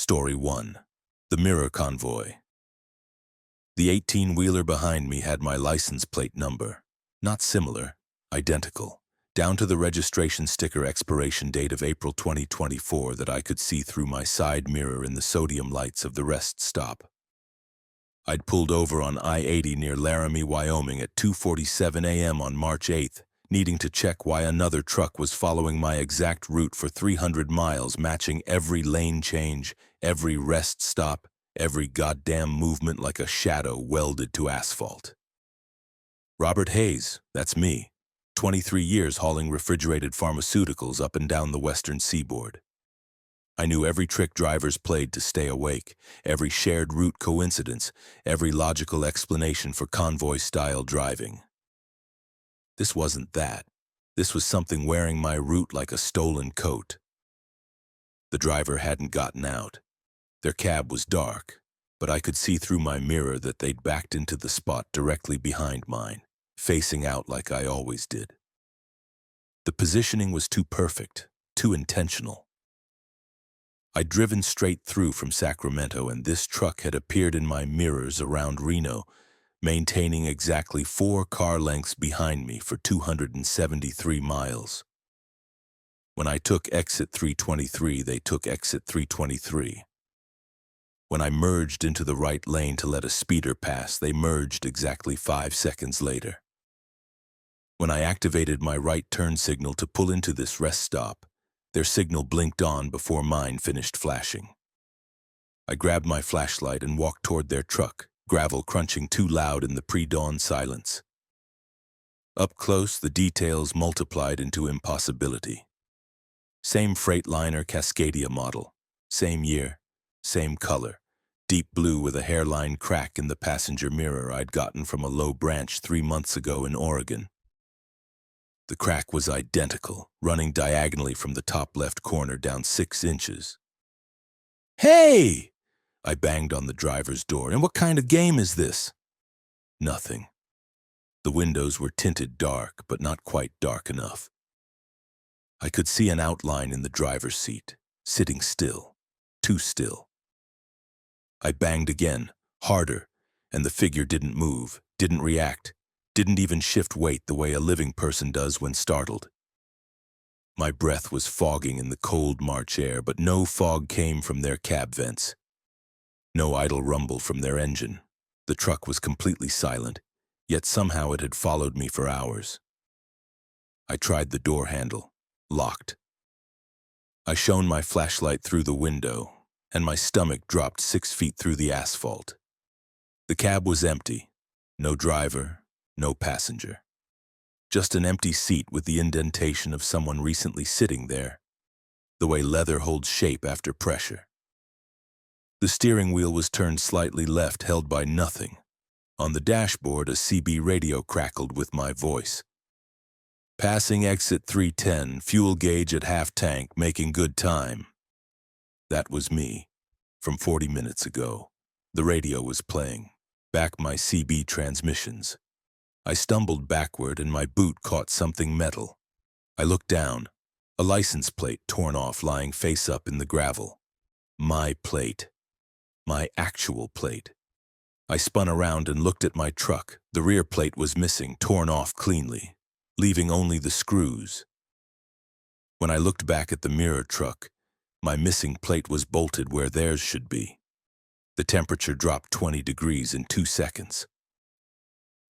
Story 1. The Mirror Convoy. The 18-wheeler behind me had my license plate number. Not similar, identical. Down to the registration sticker expiration date of April 2024 that I could see through my side mirror in the sodium lights of the rest stop. I'd pulled over on I-80 near Laramie, Wyoming at 2:47 a.m. on March 8th, needing to check why another truck was following my exact route for 300 miles, matching every lane change, every rest stop, every goddamn movement like a shadow welded to asphalt. Robert Hayes, that's me. 23 years hauling refrigerated pharmaceuticals up and down the western seaboard. I knew every trick drivers played to stay awake, every shared route coincidence, every logical explanation for convoy-style driving. This wasn't that. This was something wearing my route like a stolen coat. The driver hadn't gotten out. Their cab was dark, but I could see through my mirror that they'd backed into the spot directly behind mine, facing out like I always did. The positioning was too perfect, too intentional. I'd driven straight through from Sacramento, and this truck had appeared in my mirrors around Reno, maintaining exactly 4 car lengths behind me for 273 miles. When I took exit 323, they took exit 323. When I merged into the right lane to let a speeder pass, they merged exactly 5 seconds later. When I activated my right turn signal to pull into this rest stop, their signal blinked on before mine finished flashing. I grabbed my flashlight and walked toward their truck, gravel crunching too loud in the pre-dawn silence. Up close, the details multiplied into impossibility. Same Freightliner Cascadia model, same year, same color, deep blue with a hairline crack in the passenger mirror I'd gotten from a low branch 3 months ago in Oregon. The crack was identical, running diagonally from the top left corner down 6 inches. "Hey!" I banged on the driver's door. "And what kind of game is this?" Nothing. The windows were tinted dark, but not quite dark enough. I could see an outline in the driver's seat, sitting still, too still. I banged again, harder, and the figure didn't move, didn't react, didn't even shift weight the way a living person does when startled. My breath was fogging in the cold March air, but no fog came from their cab vents. No idle rumble from their engine. The truck was completely silent, yet somehow it had followed me for hours. I tried the door handle, locked. I shone my flashlight through the window, and my stomach dropped 6 feet through the asphalt. The cab was empty, no driver, no passenger. Just an empty seat with the indentation of someone recently sitting there, the way leather holds shape after pressure. The steering wheel was turned slightly left, held by nothing. On the dashboard, a CB radio crackled with my voice. "Passing exit 310, fuel gauge at half tank, making good time." That was me, from 40 minutes ago. The radio was playing, back my CB transmissions. I stumbled backward and my boot caught something metal. I looked down, a license plate torn off lying face up in the gravel. My plate. My actual plate. I spun around and looked at my truck. The rear plate was missing, torn off cleanly, leaving only the screws. When I looked back at the mirror truck, my missing plate was bolted where theirs should be. The temperature dropped 20 degrees in 2 seconds.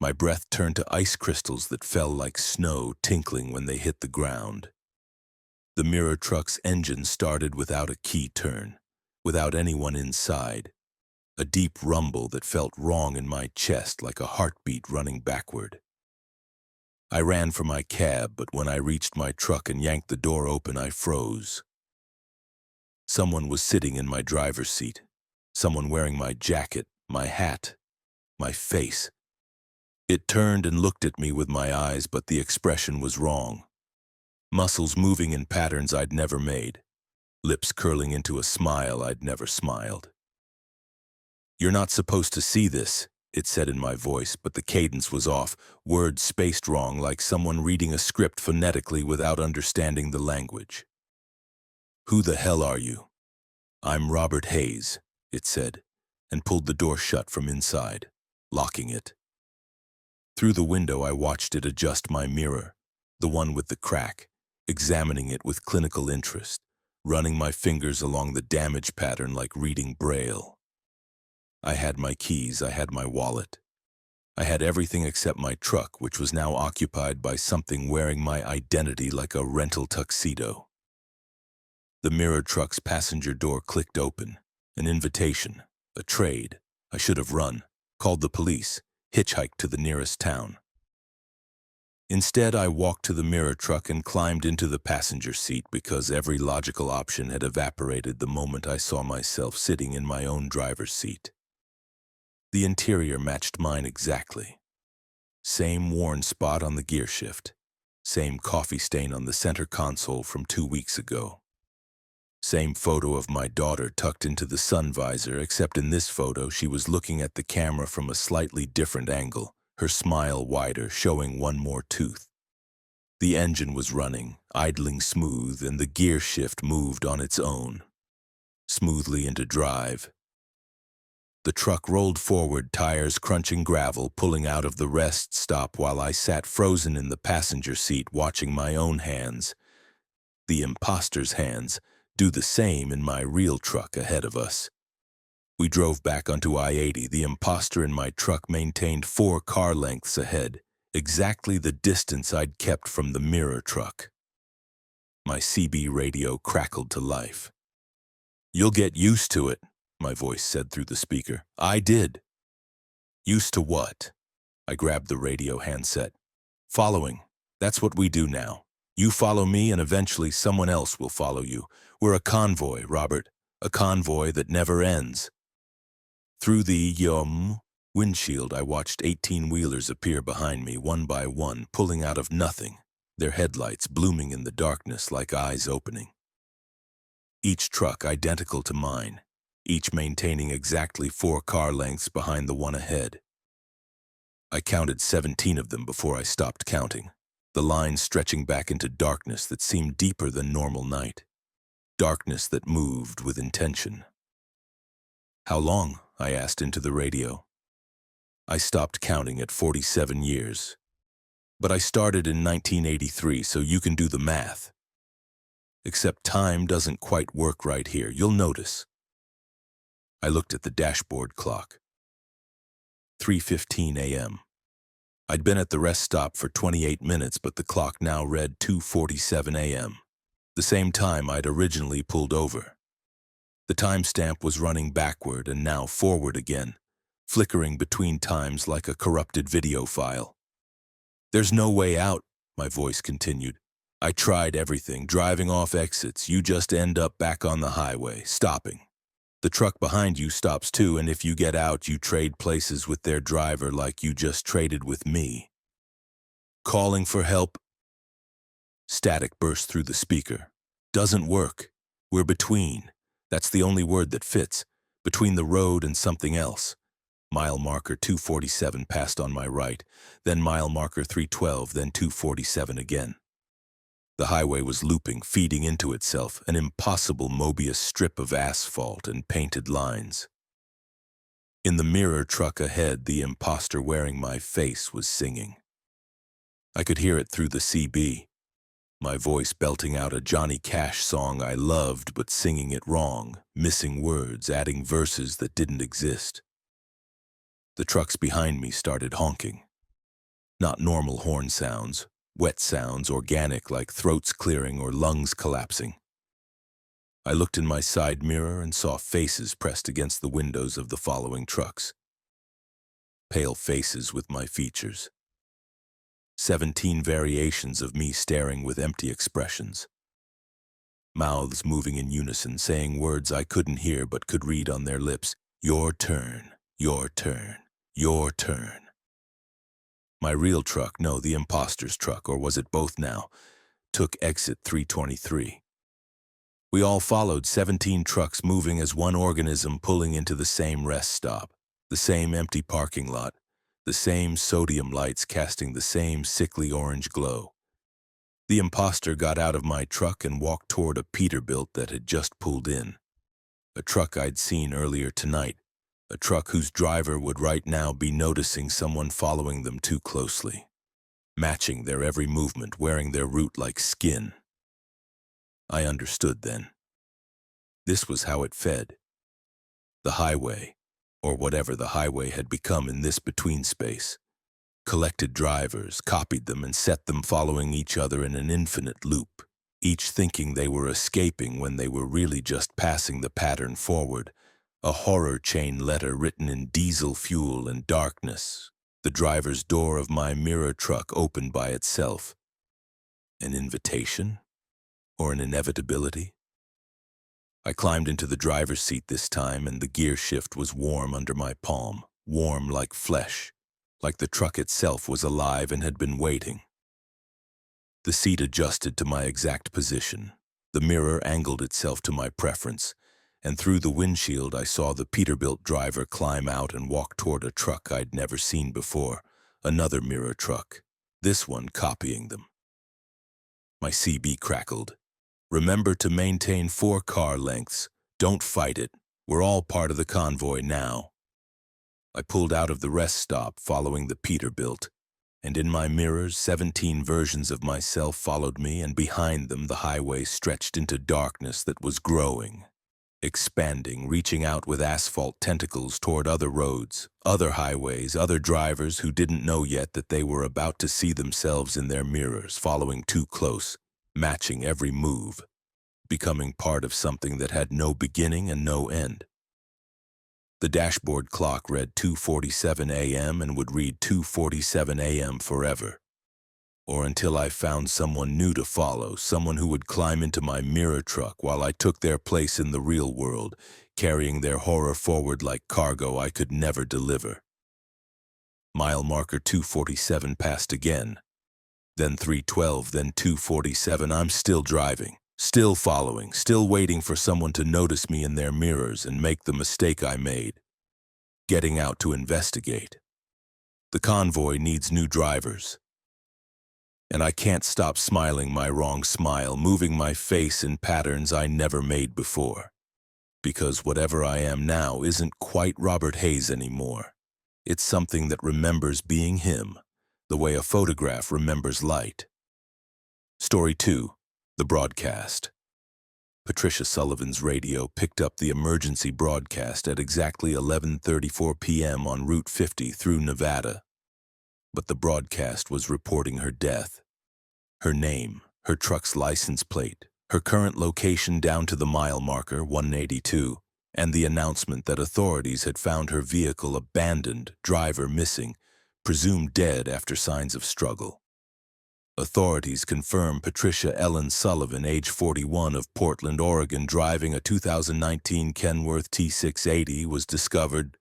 My breath turned to ice crystals that fell like snow, tinkling when they hit the ground. The mirror truck's engine started without a key turn, without anyone inside. A deep rumble that felt wrong in my chest, like a heartbeat running backward. I ran for my cab, but when I reached my truck and yanked the door open, I froze. Someone was sitting in my driver's seat. Someone wearing my jacket, my hat, my face. It turned and looked at me with my eyes, but the expression was wrong. Muscles moving in patterns I'd never made. Lips curling into a smile I'd never smiled. "You're not supposed to see this," it said in my voice, but the cadence was off, words spaced wrong, like someone reading a script phonetically without understanding the language. "Who the hell are you?" "I'm Robert Hayes," it said, and pulled the door shut from inside, locking it. Through the window I watched it adjust my mirror, the one with the crack, examining it with clinical interest, running my fingers along the damage pattern like reading Braille. I had my keys, I had my wallet. I had everything except my truck, which was now occupied by something wearing my identity like a rental tuxedo. The mirror truck's passenger door clicked open. An invitation, a trade. I should have run, called the police, hitchhiked to the nearest town. Instead, I walked to the mirror truck and climbed into the passenger seat because every logical option had evaporated the moment I saw myself sitting in my own driver's seat. The interior matched mine exactly. Same worn spot on the gear shift. Same coffee stain on the center console from 2 weeks ago. Same photo of my daughter tucked into the sun visor, except in this photo she was looking at the camera from a slightly different angle, her smile wider, showing one more tooth. The engine was running, idling smooth, and the gear shift moved on its own, smoothly into drive. The truck rolled forward, tires crunching gravel, pulling out of the rest stop while I sat frozen in the passenger seat watching my own hands, the imposter's hands, do the same in my real truck ahead of us. We drove back onto I-80. The imposter in my truck maintained 4 car lengths ahead, exactly the distance I'd kept from the mirror truck. My CB radio crackled to life. "You'll get used to it," my voice said through the speaker. I did. Used to what? I grabbed the radio handset. Following. That's what we do now. You follow me and eventually someone else will follow you. We're a convoy, Robert. A convoy that never ends. Through the windshield, I watched 18-wheelers appear behind me, one by one, pulling out of nothing, their headlights blooming in the darkness like eyes opening. Each truck identical to mine, each maintaining exactly 4 car lengths behind the one ahead. I counted 17 of them before I stopped counting, the line stretching back into darkness that seemed deeper than normal night. Darkness that moved with intention. "How long?" I asked into the radio. I stopped counting at 47 years. But I started in 1983, so you can do the math. Except time doesn't quite work right here, you'll notice. I looked at the dashboard clock. 3:15 a.m. I'd been at the rest stop for 28 minutes, but the clock now read 2:47 a.m., the same time I'd originally pulled over. The timestamp was running backward and now forward again, flickering between times like a corrupted video file. "There's no way out," my voice continued. "I tried everything, driving off exits. You just end up back on the highway, stopping. The truck behind you stops too, and if you get out, you trade places with their driver like you just traded with me. Calling for help." Static burst through the speaker. "Doesn't work. We're between. That's the only word that fits. Between the road and something else." Mile marker 247 passed on my right, then mile marker 312, then 247 again. The highway was looping, feeding into itself, an impossible Mobius strip of asphalt and painted lines. In the mirror truck ahead, the imposter wearing my face was singing. I could hear it through the CB, my voice belting out a Johnny Cash song I loved, but singing it wrong, missing words, adding verses that didn't exist. The trucks behind me started honking. Not normal horn sounds, wet sounds, organic like throats clearing or lungs collapsing. I looked in my side mirror and saw faces pressed against the windows of the following trucks. Pale faces with my features. 17 variations of me staring with empty expressions. Mouths moving in unison, saying words I couldn't hear but could read on their lips. "Your turn, your turn, your turn." My real truck, no, the imposter's truck, or was it both now, took exit 323. We all followed, 17 trucks moving as one organism, pulling into the same rest stop, the same empty parking lot, the same sodium lights casting the same sickly orange glow. The imposter got out of my truck and walked toward a Peterbilt that had just pulled in. A truck I'd seen earlier tonight. A truck whose driver would right now be noticing someone following them too closely, matching their every movement, wearing their route like skin. I understood then. This was how it fed. The highway, or whatever the highway had become in this between space, collected drivers, copied them, and set them following each other in an infinite loop, each thinking they were escaping when they were really just passing the pattern forward, a horror chain letter written in diesel fuel and darkness. The driver's door of my mirror truck opened by itself. An invitation? Or an inevitability? I climbed into the driver's seat this time, and the gear shift was warm under my palm, warm like flesh, like the truck itself was alive and had been waiting. The seat adjusted to my exact position. The mirror angled itself to my preference, and through the windshield I saw the Peterbilt driver climb out and walk toward a truck I'd never seen before, another mirror truck, this one copying them. My CB crackled. Remember to maintain 4 car lengths. Don't fight it. We're all part of the convoy now. I pulled out of the rest stop following the Peterbilt, and in my mirrors 17 versions of myself followed me, and behind them the highway stretched into darkness that was growing, expanding, reaching out with asphalt tentacles toward other roads, other highways, other drivers who didn't know yet that they were about to see themselves in their mirrors, following too close, matching every move, becoming part of something that had no beginning and no end. The dashboard clock read 2:47 a.m. and would read 2:47 a.m. forever, or until I found someone new to follow, someone who would climb into my mirror truck while I took their place in the real world, carrying their horror forward like cargo I could never deliver. Mile marker 2:47 passed again, then 3:12, then 2:47. I'm still driving, still following, still waiting for someone to notice me in their mirrors and make the mistake I made, getting out to investigate. The convoy needs new drivers. And I can't stop smiling my wrong smile, moving my face in patterns I never made before. Because whatever I am now isn't quite Robert Hayes anymore. It's something that remembers being him, the way a photograph remembers light. Story 2. The broadcast. Patricia Sullivan's radio picked up the emergency broadcast at exactly 11:34 p.m. on Route 50 through Nevada. But the broadcast was reporting her death. Her name, her truck's license plate, her current location down to the mile marker, 182, and the announcement that authorities had found her vehicle abandoned, driver missing, presumed dead after signs of struggle. Authorities confirm Patricia Ellen Sullivan, age 41, of Portland, Oregon, driving a 2019 Kenworth T680, was discovered.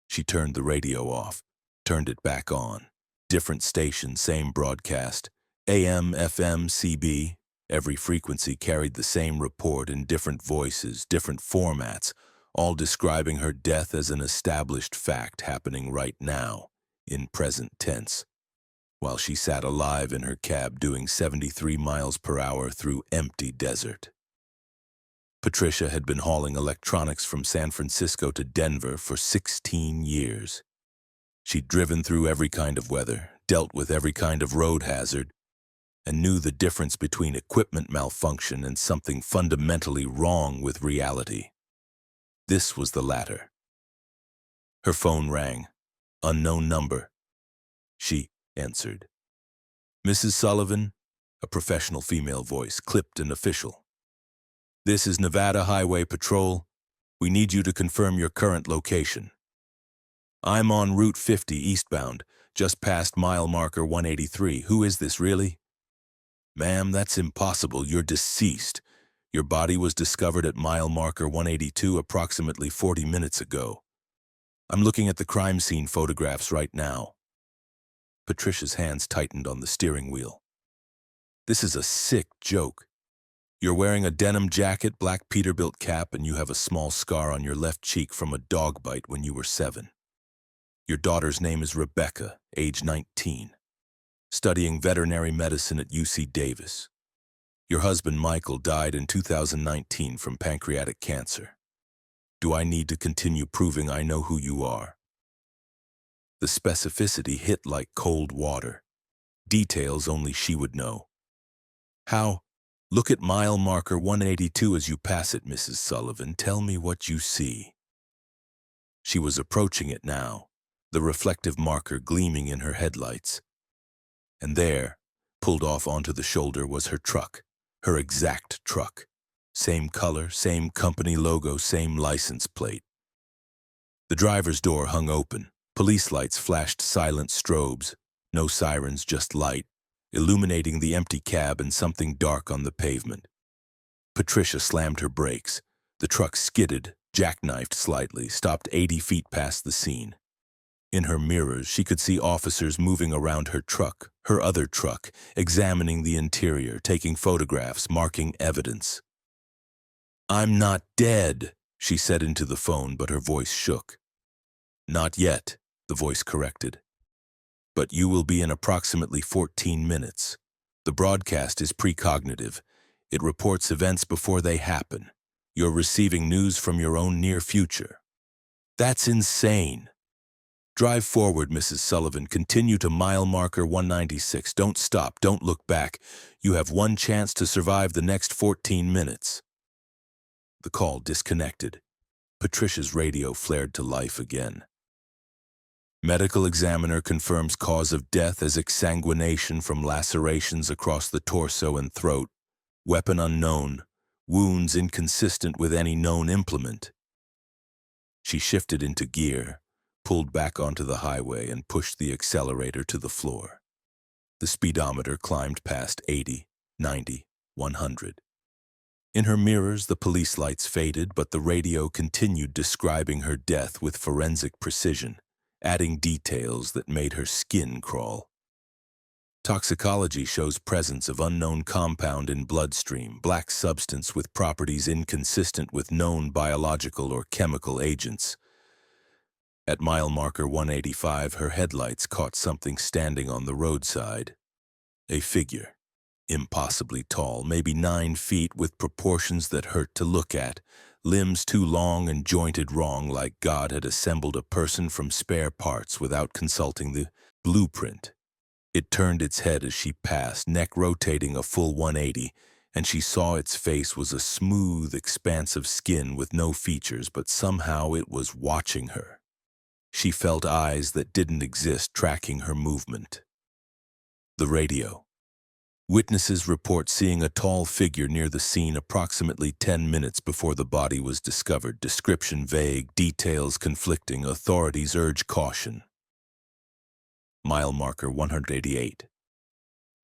She turned the radio off, turned it back on. Different station, same broadcast. AM, FM, CB. Every frequency carried the same report in different voices, different formats, all describing her death as an established fact happening right now, in present tense, while she sat alive in her cab doing 73 miles per hour through empty desert. Patricia had been hauling electronics from San Francisco to Denver for 16 years. She'd driven through every kind of weather, dealt with every kind of road hazard, and knew the difference between equipment malfunction and something fundamentally wrong with reality. This was the latter. Her phone rang. Unknown number. She answered. Mrs. Sullivan, a professional female voice, clipped and official. This is Nevada Highway Patrol. We need you to confirm your current location. I'm on Route 50 eastbound, just past mile marker 183. Who is this, really? Ma'am, that's impossible. You're deceased. Your body was discovered at mile marker 182 approximately 40 minutes ago. I'm looking at the crime scene photographs right now. Patricia's hands tightened on the steering wheel. This is a sick joke. You're wearing a denim jacket, black Peterbilt cap, and you have a small scar on your left cheek from a dog bite when you were 7. Your daughter's name is Rebecca, age 19, studying veterinary medicine at UC Davis. Your husband Michael died in 2019 from pancreatic cancer. Do I need to continue proving I know who you are? The specificity hit like cold water. Details only she would know. How? Look at mile marker 182 as you pass it, Mrs. Sullivan. Tell me what you see. She was approaching it now, the reflective marker gleaming in her headlights. And there, pulled off onto the shoulder, was her truck, her exact truck. Same color, same company logo, same license plate. The driver's door hung open. Police lights flashed silent strobes. No sirens, just light, illuminating the empty cab and something dark on the pavement. Patricia slammed her brakes. The truck skidded, jackknifed slightly, stopped 80 feet past the scene. In her mirrors, she could see officers moving around her truck, her other truck, examining the interior, taking photographs, marking evidence. "I'm not dead," she said into the phone, but her voice shook. "Not yet," the voice corrected. "But you will be in approximately 14 minutes. The broadcast is precognitive. It reports events before they happen. You're receiving news from your own near future." "That's insane." "Drive forward, Mrs. Sullivan. Continue to mile marker 196. Don't stop. Don't look back. You have one chance to survive the next 14 minutes. The call disconnected. Patricia's radio flared to life again. Medical examiner confirms cause of death as exsanguination from lacerations across the torso and throat. Weapon unknown. Wounds inconsistent with any known implement. She shifted into gear, pulled back onto the highway, and pushed the accelerator to the floor. The speedometer climbed past 80, 90, 100. In her mirrors, the police lights faded, but the radio continued describing her death with forensic precision, adding details that made her skin crawl. Toxicology shows presence of unknown compound in bloodstream, black substance with properties inconsistent with known biological or chemical agents. At mile marker 185, her headlights caught something standing on the roadside. A figure, impossibly tall, maybe 9 feet, with proportions that hurt to look at, limbs too long and jointed wrong, like God had assembled a person from spare parts without consulting the blueprint. It turned its head as she passed, neck rotating a full 180, and she saw its face was a smooth expanse of skin with no features, but somehow it was watching her. She felt eyes that didn't exist tracking her movement. The radio. Witnesses report seeing a tall figure near the scene approximately 10 minutes before the body was discovered. Description vague, details conflicting. Authorities urge caution. Mile marker 188.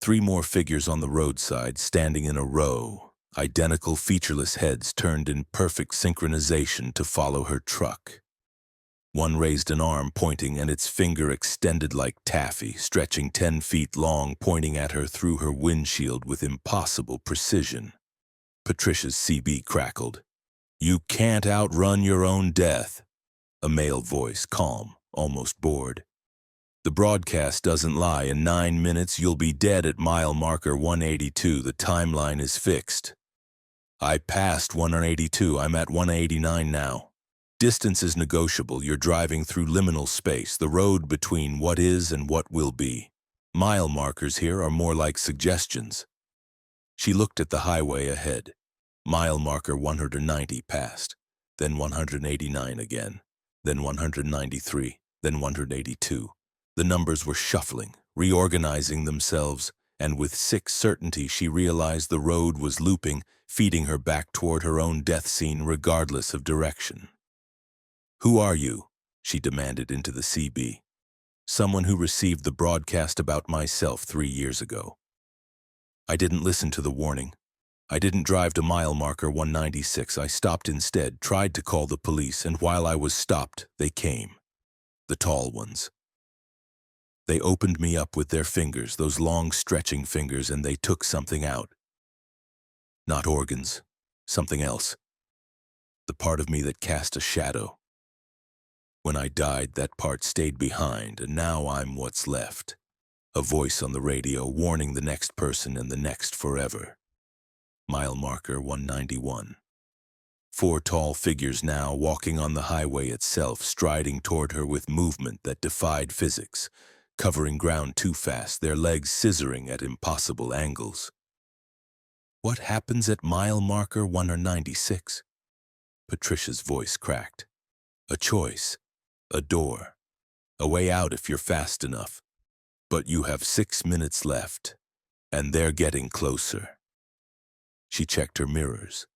3 more figures on the roadside, standing in a row. Identical featureless heads turned in perfect synchronization to follow her truck. One raised an arm pointing, and its finger extended like taffy, stretching 10 feet long, pointing at her through her windshield with impossible precision. Patricia's CB crackled. "You can't outrun your own death." A male voice, calm, almost bored. "The broadcast doesn't lie. In 9 minutes, you'll be dead at mile marker 182. The timeline is fixed." "I passed 182. I'm at 189 now." "Distance is negotiable. You're driving through liminal space, the road between what is and what will be. Mile markers here are more like suggestions." She looked at the highway ahead. Mile marker 190 passed, then 189 again, then 193, then 182. The numbers were shuffling, reorganizing themselves, and with sick certainty she realized the road was looping, feeding her back toward her own death scene regardless of direction. "Who are you?" she demanded into the CB. "Someone who received the broadcast about myself 3 years ago." "I didn't listen to the warning. I didn't drive to mile marker 196. I stopped instead, tried to call the police, and while I was stopped, they came. The tall ones. They opened me up with their fingers, those long stretching fingers, and they took something out. Not organs, something else. The part of me that cast a shadow. When I died, that part stayed behind, and now I'm what's left. A voice on the radio warning the next person and the next forever. mile marker 191. Four tall figures now walking on the highway itself, striding toward her with movement that defied physics, covering ground too fast, their legs scissoring at impossible angles. What happens at mile marker 196? Patricia's voice cracked. A choice, a door, a way out if you're fast enough. But you have 6 minutes left, and they're getting closer. She checked her mirrors.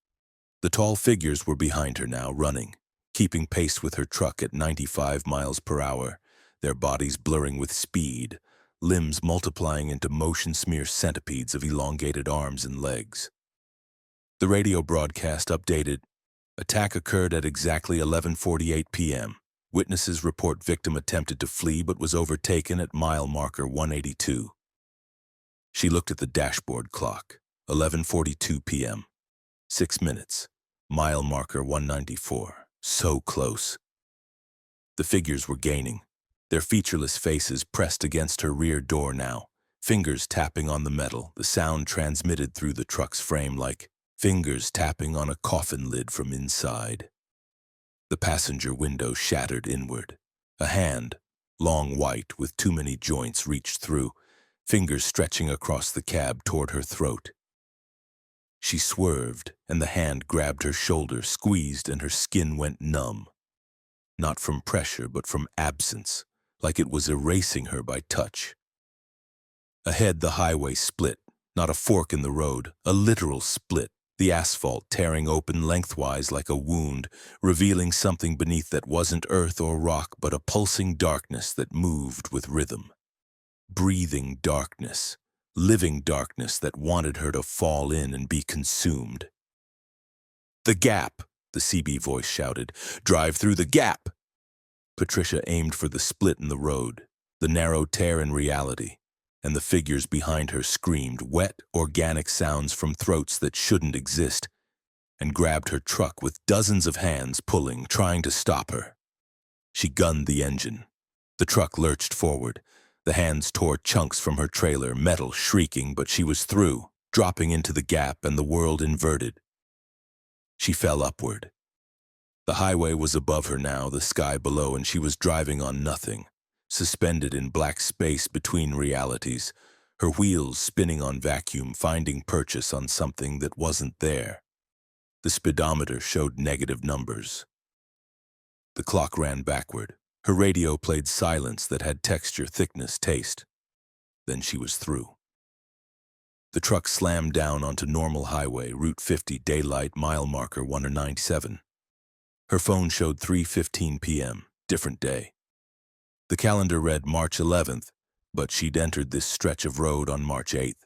The tall figures were behind her now, running, keeping pace with her truck at 95 miles per hour, their bodies blurring with speed, limbs multiplying into motion-smear centipedes of elongated arms and legs. The radio broadcast updated, attack occurred at exactly 11:48 p.m. Witnesses report victim attempted to flee but was overtaken at mile marker 182. She looked at the dashboard clock, 11:42 p.m. 6 minutes, mile marker 194. So close. The figures were gaining, their featureless faces pressed against her rear door now, fingers tapping on the metal, the sound transmitted through the truck's frame like fingers tapping on a coffin lid from inside. The passenger window shattered inward. A hand, long white with too many joints, reached through, fingers stretching across the cab toward her throat. She swerved, and the hand grabbed her shoulder, squeezed, and her skin went numb. Not from pressure, but from absence, like it was erasing her by touch. Ahead, the highway split, not a fork in the road, a literal split, the asphalt tearing open lengthwise like a wound, revealing something beneath that wasn't earth or rock, but a pulsing darkness that moved with rhythm. Breathing darkness, living darkness that wanted her to fall in and be consumed. "The gap!" the CB voice shouted. "Drive through the gap!" Patricia aimed for the split in the road, the narrow tear in reality, and the figures behind her screamed wet, organic sounds from throats that shouldn't exist, and grabbed her truck with dozens of hands pulling, trying to stop her. She gunned the engine. The truck lurched forward. The hands tore chunks from her trailer, metal shrieking, but she was through, dropping into the gap, and the world inverted. She fell upward. The highway was above her now, the sky below, and she was driving on nothing, suspended in black space between realities, her wheels spinning on vacuum, finding purchase on something that wasn't there. The speedometer showed negative numbers. The clock ran backward. Her radio played silence that had texture, thickness, taste. Then she was through. The truck slammed down onto normal highway, Route 50, daylight, mile marker 197. Her phone showed 3:15 p.m., different day. The calendar read March 11th, but she'd entered this stretch of road on March 8th.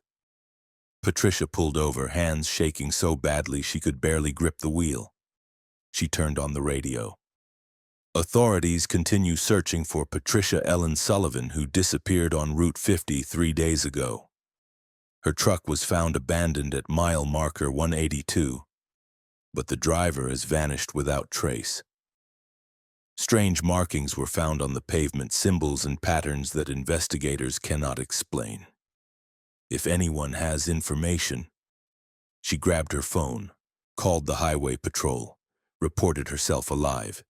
Patricia pulled over, hands shaking so badly she could barely grip the wheel. She turned on the radio. Authorities continue searching for Patricia Ellen Sullivan, who disappeared on Route 50 3 days ago. Her truck was found abandoned at mile marker 182, but the driver has vanished without trace. Strange markings were found on the pavement, symbols and patterns that investigators cannot explain. If anyone has information. She grabbed her phone, called the highway patrol, reported herself alive.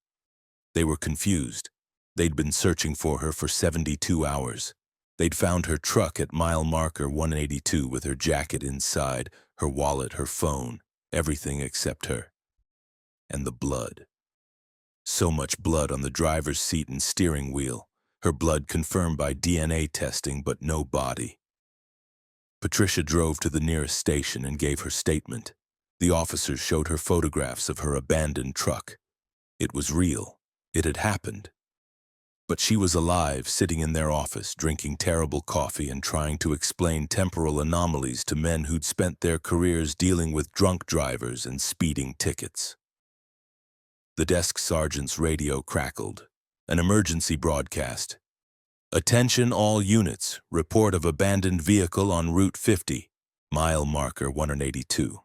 They were confused. They'd been searching for her for 72 hours. They'd found her truck at mile marker 182 with her jacket inside, her wallet, her phone, everything except her. And the blood. So much blood on the driver's seat and steering wheel, her blood confirmed by DNA testing, but no body. Patricia drove to the nearest station and gave her statement. The officers showed her photographs of her abandoned truck. It was real. It had happened. But she was alive, sitting in their office, drinking terrible coffee and trying to explain temporal anomalies to men who'd spent their careers dealing with drunk drivers and speeding tickets. The desk sergeant's radio crackled. An emergency broadcast. "Attention all units. Report of abandoned vehicle on Route 50, mile marker 182.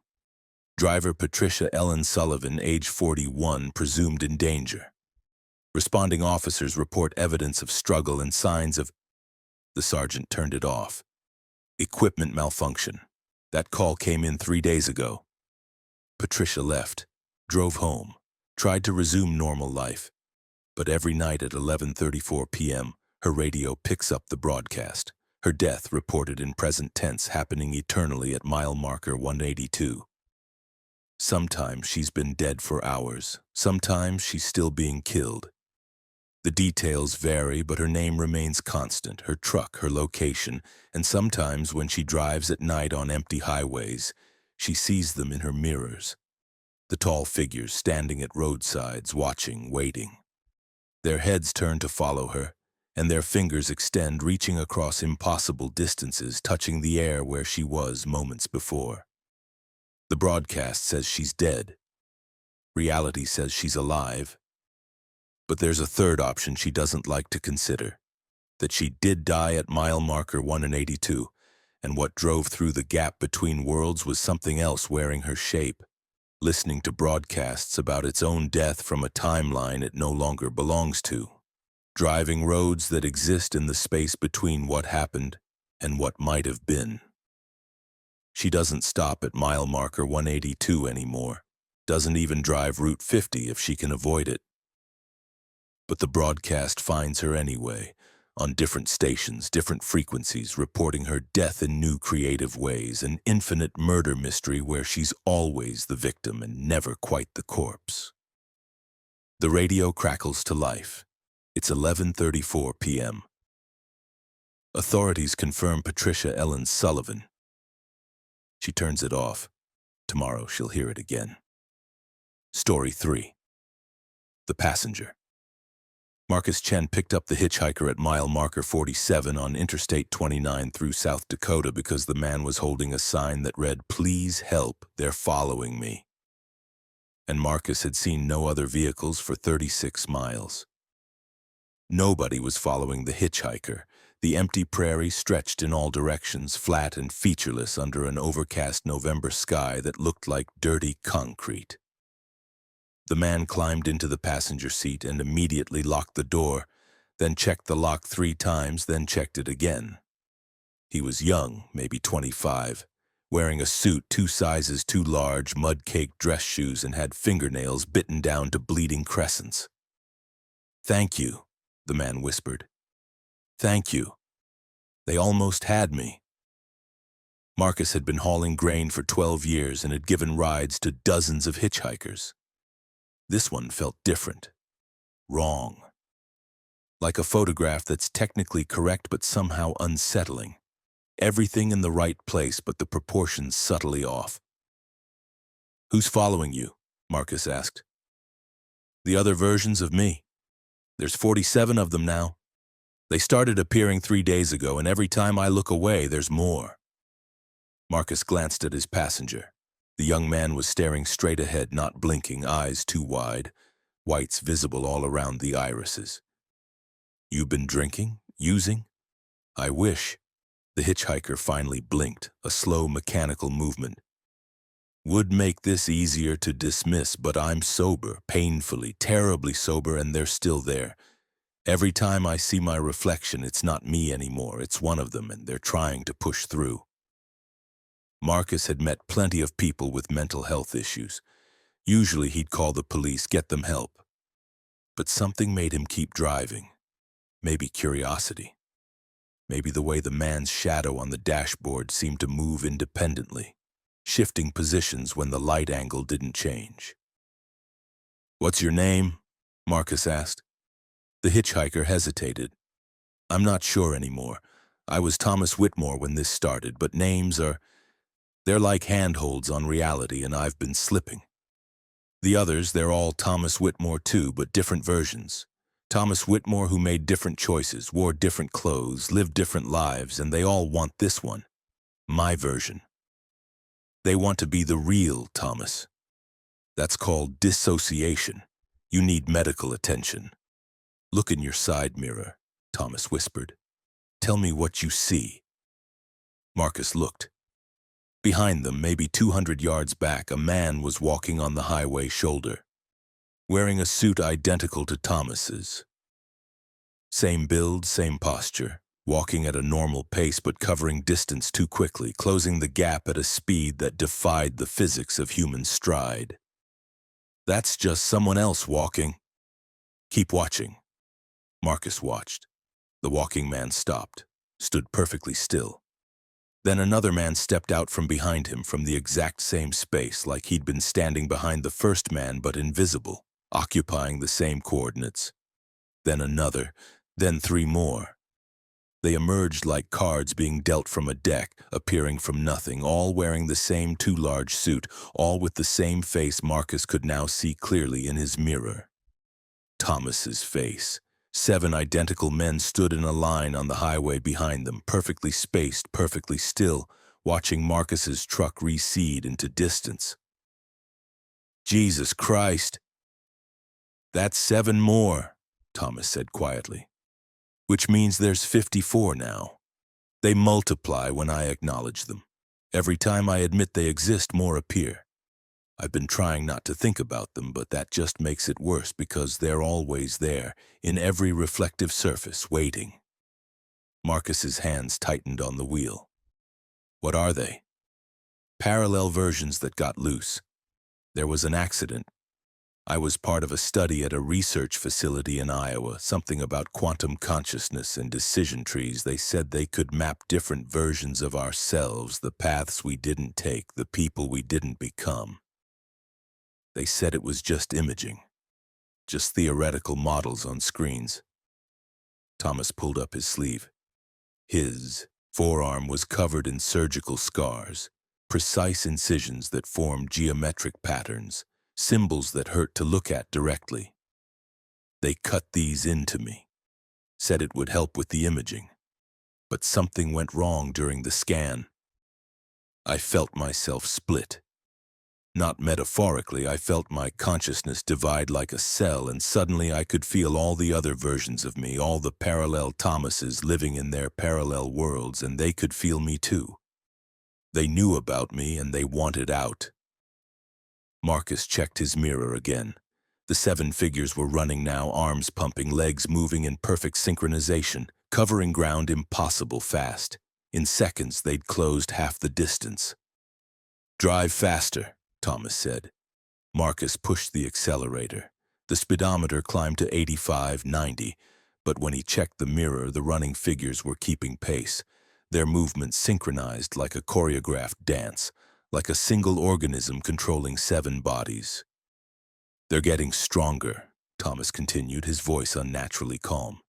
Driver Patricia Ellen Sullivan, age 41, presumed in danger. Responding officers report evidence of struggle and signs of..." The sergeant turned it off. "Equipment malfunction. That call came in 3 days ago. Patricia left, drove home, tried to resume normal life. But every night at 11:34 p.m., her radio picks up the broadcast. Her death reported in present tense happening eternally at mile marker 182. Sometimes she's been dead for hours. Sometimes she's still being killed. The details vary, but her name remains constant, her truck, her location, and sometimes when she drives at night on empty highways, she sees them in her mirrors. The tall figures standing at roadsides, watching, waiting. Their heads turn to follow her, and their fingers extend, reaching across impossible distances, touching the air where she was moments before. The broadcast says she's dead. Reality says she's alive. But there's a third option she doesn't like to consider, that she did die at mile marker 182, and what drove through the gap between worlds was something else wearing her shape, listening to broadcasts about its own death from a timeline it no longer belongs to, driving roads that exist in the space between what happened and what might have been. She doesn't stop at mile marker 182 anymore, doesn't even drive Route 50 if she can avoid it. But the broadcast finds her anyway, on different stations, different frequencies, reporting her death in new creative ways, an infinite murder mystery where she's always the victim and never quite the corpse. The radio crackles to life. It's 11:34 p.m. Authorities confirm Patricia Ellen Sullivan. She turns it off. Tomorrow she'll hear it again. Story 3. The Passenger. Marcus Chen picked up the hitchhiker at mile marker 47 on Interstate 29 through South Dakota because the man was holding a sign that read, "Please help, they're following me." And Marcus had seen no other vehicles for 36 miles. Nobody was following the hitchhiker. The empty prairie stretched in all directions, flat and featureless under an overcast November sky that looked like dirty concrete. The man climbed into the passenger seat and immediately locked the door, then checked the lock 3 times, then checked it again. He was young, maybe 25, wearing a suit 2 sizes too large, mud-caked dress shoes, and had fingernails bitten down to bleeding crescents. "Thank you," the man whispered. "Thank you. They almost had me." Marcus had been hauling grain for 12 years and had given rides to dozens of hitchhikers. This one felt different, wrong. Like a photograph that's technically correct but somehow unsettling. Everything in the right place but the proportions subtly off. "Who's following you?" Marcus asked. "The other versions of me. There's 47 of them now. They started appearing 3 days ago, and every time I look away, there's more." Marcus glanced at his passenger. The young man was staring straight ahead, not blinking, eyes too wide, whites visible all around the irises. "You've been drinking? Using?" "I wish." The hitchhiker finally blinked, a slow mechanical movement. "Would make this easier to dismiss, but I'm sober, painfully, terribly sober, and they're still there. Every time I see my reflection, it's not me anymore, it's one of them, and they're trying to push through." Marcus had met plenty of people with mental health issues. Usually he'd call the police, get them help. But something made him keep driving. Maybe curiosity. Maybe the way the man's shadow on the dashboard seemed to move independently, shifting positions when the light angle didn't change. "What's your name?" Marcus asked. The hitchhiker hesitated. "I'm not sure anymore. I was Thomas Whitmore when this started, but names they're like handholds on reality, and I've been slipping. The others, they're all Thomas Whitmore too, but different versions. Thomas Whitmore who made different choices, wore different clothes, lived different lives, and they all want this one, my version. They want to be the real Thomas. That's called dissociation. You need medical attention." "Look in your side mirror," Thomas whispered. "Tell me what you see." Marcus looked. Behind them, maybe 200 yards back, a man was walking on the highway shoulder, wearing a suit identical to Thomas's. Same build, same posture, walking at a normal pace but covering distance too quickly, closing the gap at a speed that defied the physics of human stride. That's just someone else walking. Keep watching. Marcus watched. The walking man stopped, stood perfectly still. Then another man stepped out from behind him from the exact same space, like he'd been standing behind the first man but invisible, occupying the same coordinates. Then another, then three more. They emerged like cards being dealt from a deck, appearing from nothing, all wearing the same too-large suit, all with the same face Marcus could now see clearly in his mirror. Thomas's face. 7 identical men stood in a line on the highway behind them, perfectly spaced, perfectly still, watching Marcus's truck recede into distance. Jesus Christ! That's 7 more, Thomas said quietly. Which means there's 54 now. They multiply when I acknowledge them. Every time I admit they exist, more appear. I've been trying not to think about them, but that just makes it worse because they're always there, in every reflective surface, waiting. Marcus's hands tightened on the wheel. What are they? Parallel versions that got loose. There was an accident. I was part of a study at a research facility in Iowa, something about quantum consciousness and decision trees. They said they could map different versions of ourselves, the paths we didn't take, the people we didn't become. They said it was just imaging, just theoretical models on screens. Thomas pulled up his sleeve. His forearm was covered in surgical scars, precise incisions that formed geometric patterns, symbols that hurt to look at directly. They cut these into me, said it would help with the imaging. But something went wrong during the scan. I felt myself split. Not metaphorically, I felt my consciousness divide like a cell, and suddenly I could feel all the other versions of me, all the parallel Thomases living in their parallel worlds, and they could feel me too. They knew about me and they wanted out. Marcus checked his mirror again. The 7 figures were running now, arms pumping, legs moving in perfect synchronization, covering ground impossible fast. In seconds, they'd closed half the distance. Drive faster, Thomas said. Marcus pushed the accelerator. The speedometer climbed to 85, 90, but when he checked the mirror, the running figures were keeping pace, their movements synchronized like a choreographed dance, like a single organism controlling 7 bodies. They're getting stronger, Thomas continued, his voice unnaturally calm.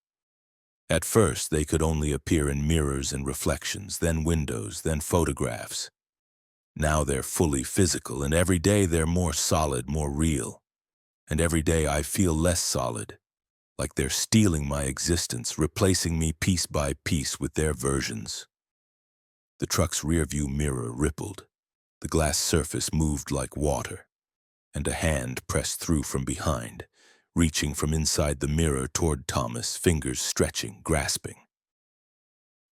At first, they could only appear in mirrors and reflections, then windows, then photographs. Now they're fully physical, and every day they're more solid, more real. And every day I feel less solid, like they're stealing my existence, replacing me piece by piece with their versions. The truck's rearview mirror rippled. The glass surface moved like water, and a hand pressed through from behind, reaching from inside the mirror toward Thomas, fingers stretching, grasping.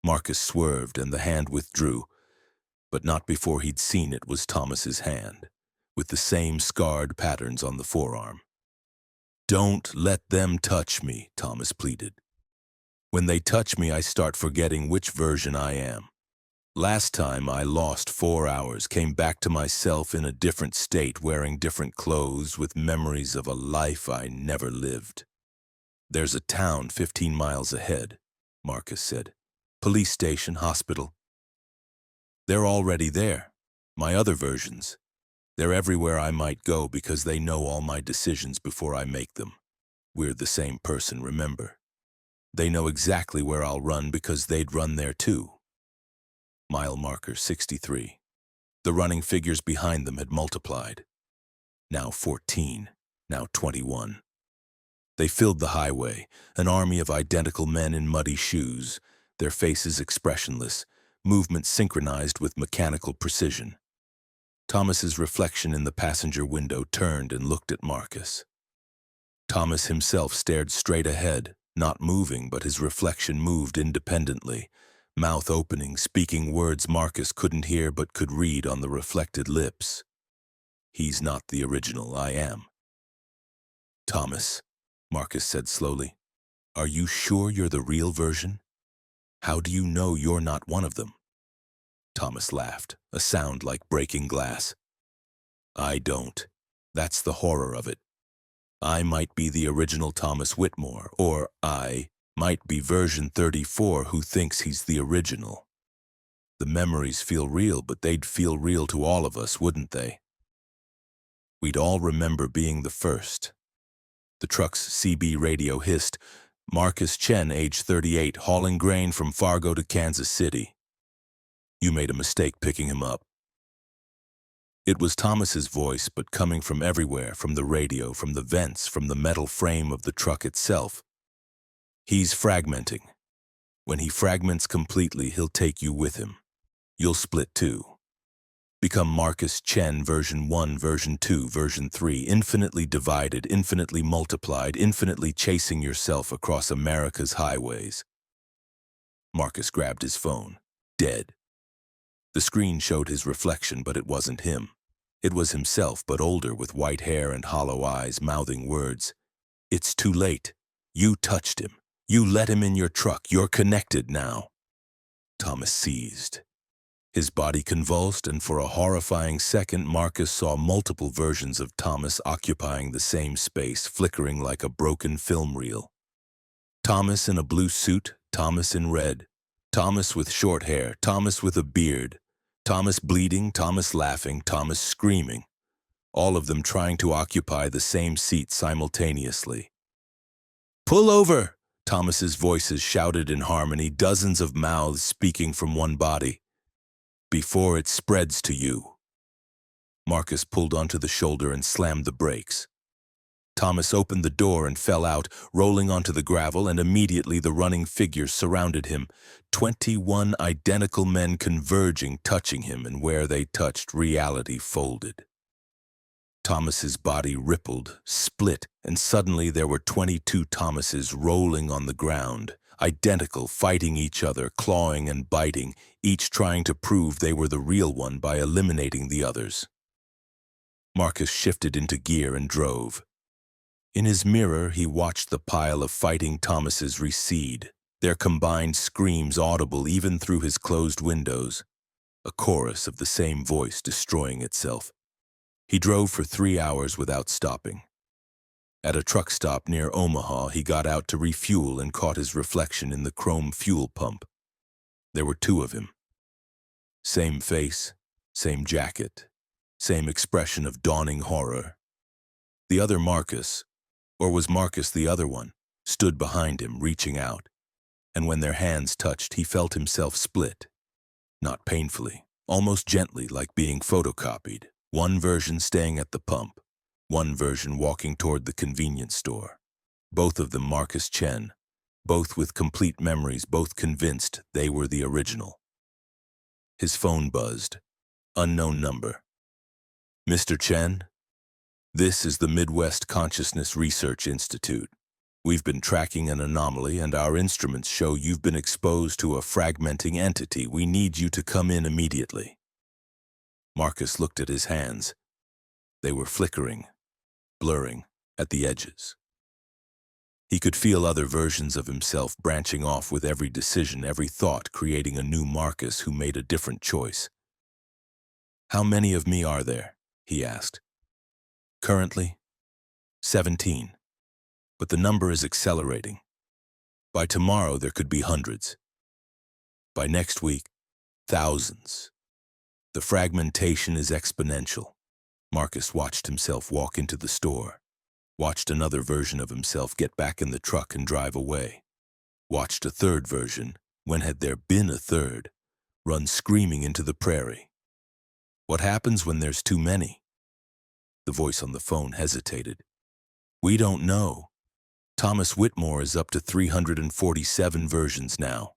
Marcus swerved and the hand withdrew, but not before he'd seen it was Thomas's hand, with the same scarred patterns on the forearm. Don't let them touch me, Thomas pleaded. When they touch me, I start forgetting which version I am. Last time I lost 4 hours, came back to myself in a different state, wearing different clothes, with memories of a life I never lived. There's a town 15 miles ahead, Marcus said. Police station, hospital. They're already there, my other versions. They're everywhere I might go because they know all my decisions before I make them. We're the same person, remember? They know exactly where I'll run because they'd run there too. Mile marker 63. The running figures behind them had multiplied. Now 14, now 21. They filled the highway, an army of identical men in muddy shoes, their faces expressionless, movement synchronized with mechanical precision. Thomas's reflection in the passenger window turned and looked at Marcus. Thomas himself stared straight ahead, not moving, but his reflection moved independently, mouth opening, speaking words Marcus couldn't hear but could read on the reflected lips. He's not the original, I am. Thomas, Marcus said slowly, are you sure you're the real version? How do you know you're not one of them? Thomas laughed, a sound like breaking glass. I don't. That's the horror of it. I might be the original Thomas Whitmore, or I might be version 34 who thinks he's the original. The memories feel real, but they'd feel real to all of us, wouldn't they? We'd all remember being the first. The truck's CB radio hissed, Marcus Chen, age 38, hauling grain from Fargo to Kansas City. You made a mistake picking him up. It was Thomas's voice, but coming from everywhere, from the radio, from the vents, from the metal frame of the truck itself. He's fragmenting. When he fragments completely, he'll take you with him. You'll split too. Become Marcus Chen version 1, version 2, version 3, infinitely divided, infinitely multiplied, infinitely chasing yourself across America's highways. Marcus grabbed his phone. Dead. The screen showed his reflection, but it wasn't him. It was himself, but older, with white hair and hollow eyes, mouthing words. It's too late. You touched him. You let him in your truck. You're connected now. Thomas seized. His body convulsed, and for a horrifying second, Marcus saw multiple versions of Thomas occupying the same space, flickering like a broken film reel. Thomas in a blue suit, Thomas in red, Thomas with short hair, Thomas with a beard, Thomas bleeding, Thomas laughing, Thomas screaming, all of them trying to occupy the same seat simultaneously. Pull over! Thomas's voices shouted in harmony, dozens of mouths speaking from one body. Before it spreads to you. Marcus pulled onto the shoulder and slammed the brakes. Thomas opened the door and fell out, rolling onto the gravel, and immediately the running figures surrounded him. 21 identical men converging, touching him, and where they touched, reality folded. Thomas's body rippled, split, and suddenly there were 22 Thomases rolling on the ground, identical, fighting each other, clawing and biting, each trying to prove they were the real one by eliminating the others. Marcus shifted into gear and drove. In his mirror, he watched the pile of fighting Thomases recede, their combined screams audible even through his closed windows, a chorus of the same voice destroying itself. He drove for 3 hours without stopping. At a truck stop near Omaha, he got out to refuel and caught his reflection in the chrome fuel pump. There were 2 of him. Same face, same jacket, same expression of dawning horror. The other Marcus, or was Marcus the other one, stood behind him, reaching out, and when their hands touched, he felt himself split. Not painfully, almost gently, like being photocopied. One version staying at the pump, one version walking toward the convenience store. Both of them Marcus Chen, both with complete memories, both convinced they were the original. His phone buzzed. Unknown number. Mr. Chen, this is the Midwest Consciousness Research Institute. We've been tracking an anomaly, and our instruments show you've been exposed to a fragmenting entity. We need you to come in immediately. Marcus looked at his hands. They were flickering, blurring at the edges. He could feel other versions of himself branching off with every decision, every thought, creating a new Marcus who made a different choice. How many of me are there? He asked. Currently, 17. But the number is accelerating. By tomorrow, there could be hundreds. By next week, thousands. The fragmentation is exponential. Marcus watched himself walk into the store, watched another version of himself get back in the truck and drive away, watched a third version, when had there been a third, run screaming into the prairie. What happens when there's too many? The voice on the phone hesitated. We don't know. Thomas Whitmore is up to 347 versions now.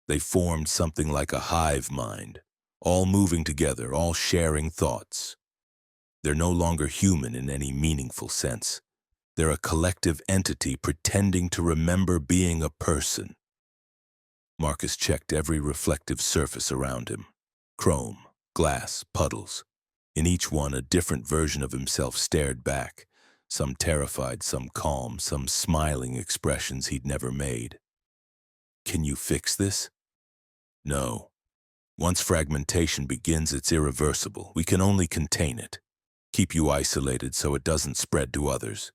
They formed something like a hive mind, all moving together, all sharing thoughts. They're no longer human in any meaningful sense. They're a collective entity pretending to remember being a person. Marcus checked every reflective surface around him. Chrome, glass, puddles. In each one, a different version of himself stared back, some terrified, some calm, some smiling expressions he'd never made. Can you fix this? No. Once fragmentation begins, it's irreversible. We can only contain it. Keep you isolated so it doesn't spread to others.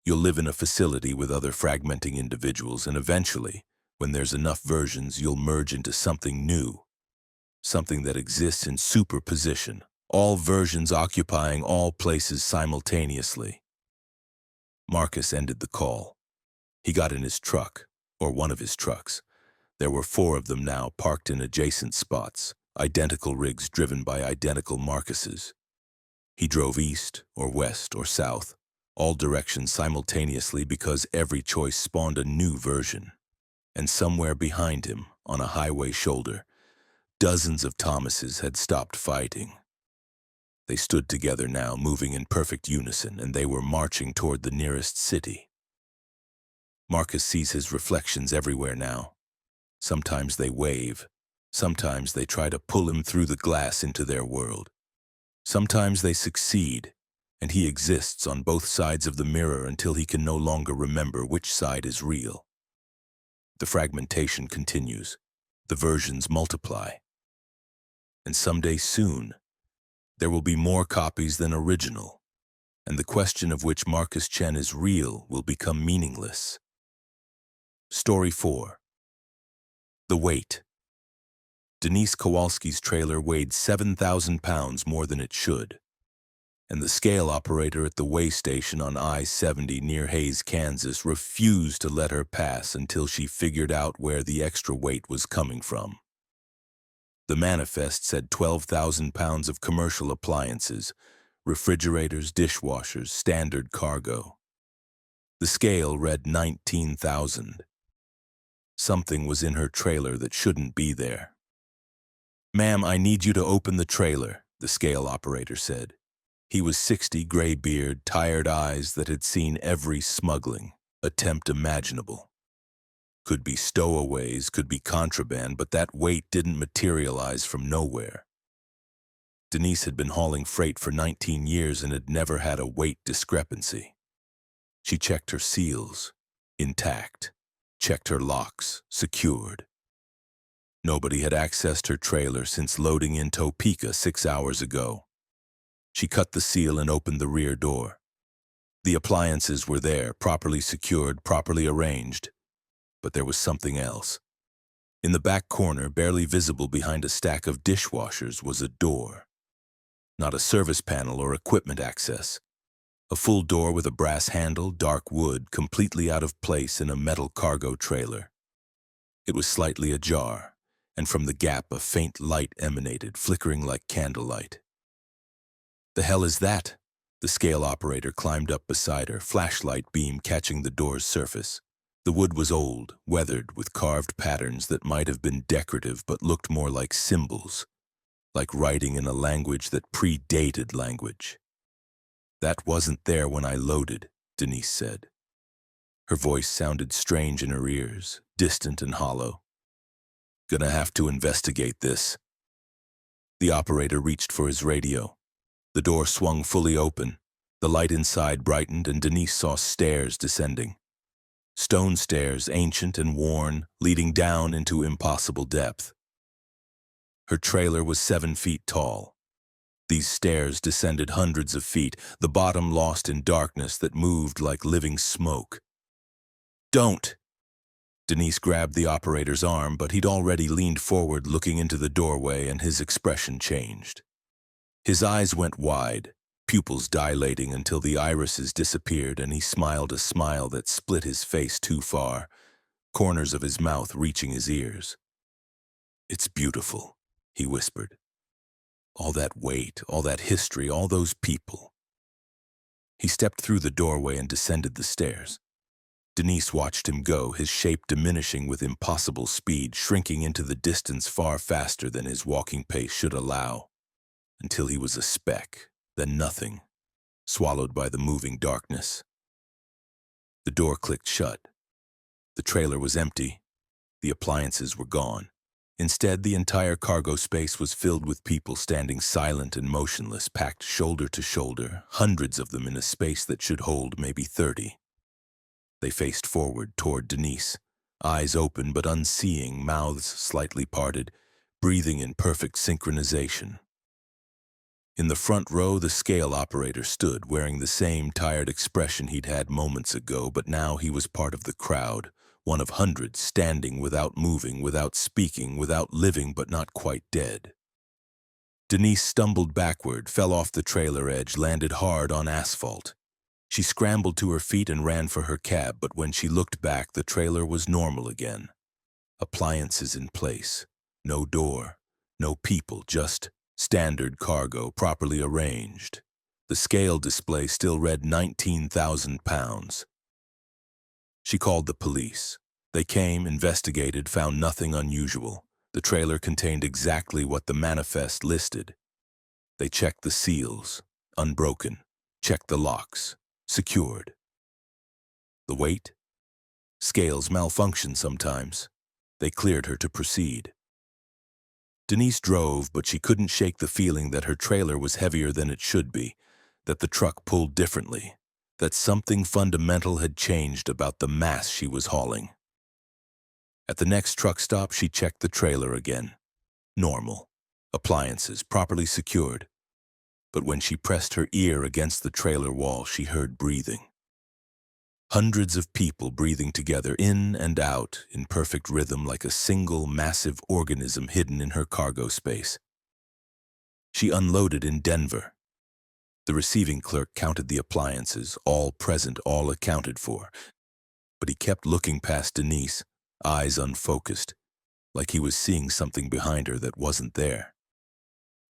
You'll live in a facility with other fragmenting individuals, and eventually, when there's enough versions, you'll merge into something new. Something that exists in superposition, all versions occupying all places simultaneously. Marcus ended the call. He got in his truck, or one of his trucks. There were 4 of them now parked in adjacent spots, identical rigs driven by identical Marcuses. He drove east or west or south, all directions simultaneously because every choice spawned a new version. And somewhere behind him, on a highway shoulder, dozens of Thomases had stopped fighting. They stood together now, moving in perfect unison, and they were marching toward the nearest city. Marcus sees his reflections everywhere now. Sometimes they wave. Sometimes they try to pull him through the glass into their world. Sometimes they succeed, and he exists on both sides of the mirror until he can no longer remember which side is real. The fragmentation continues. The versions multiply. And someday soon, there will be more copies than original, and the question of which Marcus Chen is real will become meaningless. Story 4. The Weight. Denise Kowalski's trailer weighed 7,000 pounds more than it should, and the scale operator at the weigh station on I-70 near Hays, Kansas, refused to let her pass until she figured out where the extra weight was coming from. The manifest said 12,000 pounds of commercial appliances, refrigerators, dishwashers, standard cargo. The scale read 19,000. Something was in her trailer that shouldn't be there. "Ma'am, I need you to open the trailer," the scale operator said. He was 60, gray beard, tired eyes that had seen every smuggling attempt imaginable. Could be stowaways, could be contraband, but that weight didn't materialize from nowhere. Denise had been hauling freight for 19 years and had never had a weight discrepancy. She checked her seals, intact. Checked her locks, secured. Nobody had accessed her trailer since loading in Topeka 6 hours ago. She cut the seal and opened the rear door. The appliances were there, properly secured, properly arranged. But there was something else. In the back corner, barely visible behind a stack of dishwashers, was a door. Not a service panel or equipment access. A full door with a brass handle, dark wood, completely out of place in a metal cargo trailer. It was slightly ajar, and from the gap a faint light emanated, flickering like candlelight. "The hell is that?" The scale operator climbed up beside her, flashlight beam catching the door's surface. The wood was old, weathered, with carved patterns that might have been decorative but looked more like symbols, like writing in a language that predated language. "That wasn't there when I loaded," Denise said. Her voice sounded strange in her ears, distant and hollow. "Gonna have to investigate this." The operator reached for his radio. The door swung fully open. The light inside brightened, and Denise saw stairs descending. Stone stairs, ancient and worn, leading down into impossible depth. Her trailer was 7 feet tall. These stairs descended hundreds of feet, the bottom lost in darkness that moved like living smoke. "Don't!" Denise grabbed the operator's arm, but he'd already leaned forward, looking into the doorway, and his expression changed. His eyes went wide, pupils dilating until the irises disappeared, and he smiled a smile that split his face too far, corners of his mouth reaching his ears. "It's beautiful," he whispered. "All that weight, all that history, all those people." He stepped through the doorway and descended the stairs. Denise watched him go, his shape diminishing with impossible speed, shrinking into the distance far faster than his walking pace should allow, until he was a speck, then nothing, swallowed by the moving darkness. The door clicked shut. The trailer was empty. The appliances were gone. Instead, the entire cargo space was filled with people standing silent and motionless, packed shoulder to shoulder, hundreds of them in a space that should hold maybe 30. They faced forward toward Denise, eyes open but unseeing, mouths slightly parted, breathing in perfect synchronization. In the front row, the scale operator stood, wearing the same tired expression he'd had moments ago, but now he was part of the crowd, one of hundreds, standing without moving, without speaking, without living but not quite dead. Denise stumbled backward, fell off the trailer edge, landed hard on asphalt. She scrambled to her feet and ran for her cab, but when she looked back, the trailer was normal again. Appliances in place. No door. No people, just standard cargo, properly arranged. The scale display still read 19,000 pounds. She called the police. They came, investigated, found nothing unusual. The trailer contained exactly what the manifest listed. They checked the seals, unbroken. Checked the locks, secured. The weight? Scales malfunction sometimes. They cleared her to proceed. Denise drove, but she couldn't shake the feeling that her trailer was heavier than it should be, that the truck pulled differently, that something fundamental had changed about the mass she was hauling. At the next truck stop, she checked the trailer again. Normal. Appliances properly secured. But when she pressed her ear against the trailer wall, she heard breathing. Hundreds of people breathing together, in and out, in perfect rhythm, like a single massive organism hidden in her cargo space. She unloaded in Denver. The receiving clerk counted the appliances, all present, all accounted for. But he kept looking past Denise, eyes unfocused, like he was seeing something behind her that wasn't there.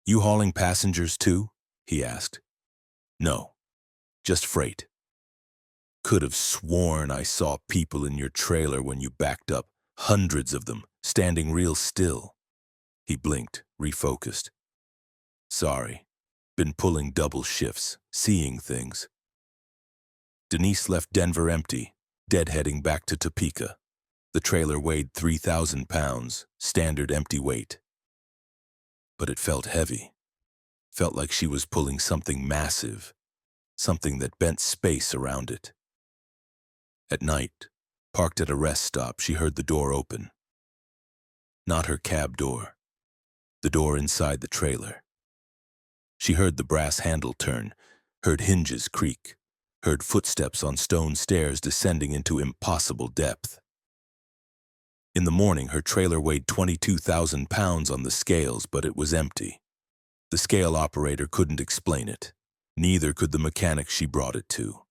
"You hauling passengers too?" he asked. "No, just freight." "Could have sworn I saw people in your trailer when you backed up, hundreds of them, standing real still." He blinked, refocused. "Sorry, been pulling double shifts, seeing things." Denise left Denver empty, deadheading back to Topeka. The trailer weighed 3,000 pounds, standard empty weight. But it felt heavy. Felt like she was pulling something massive, something that bent space around it. At night, parked at a rest stop, she heard the door open. Not her cab door, the door inside the trailer. She heard the brass handle turn, heard hinges creak, heard footsteps on stone stairs descending into impossible depth. In the morning, her trailer weighed 22,000 pounds on the scales, but it was empty. The scale operator couldn't explain it. Neither could the mechanic she brought it to.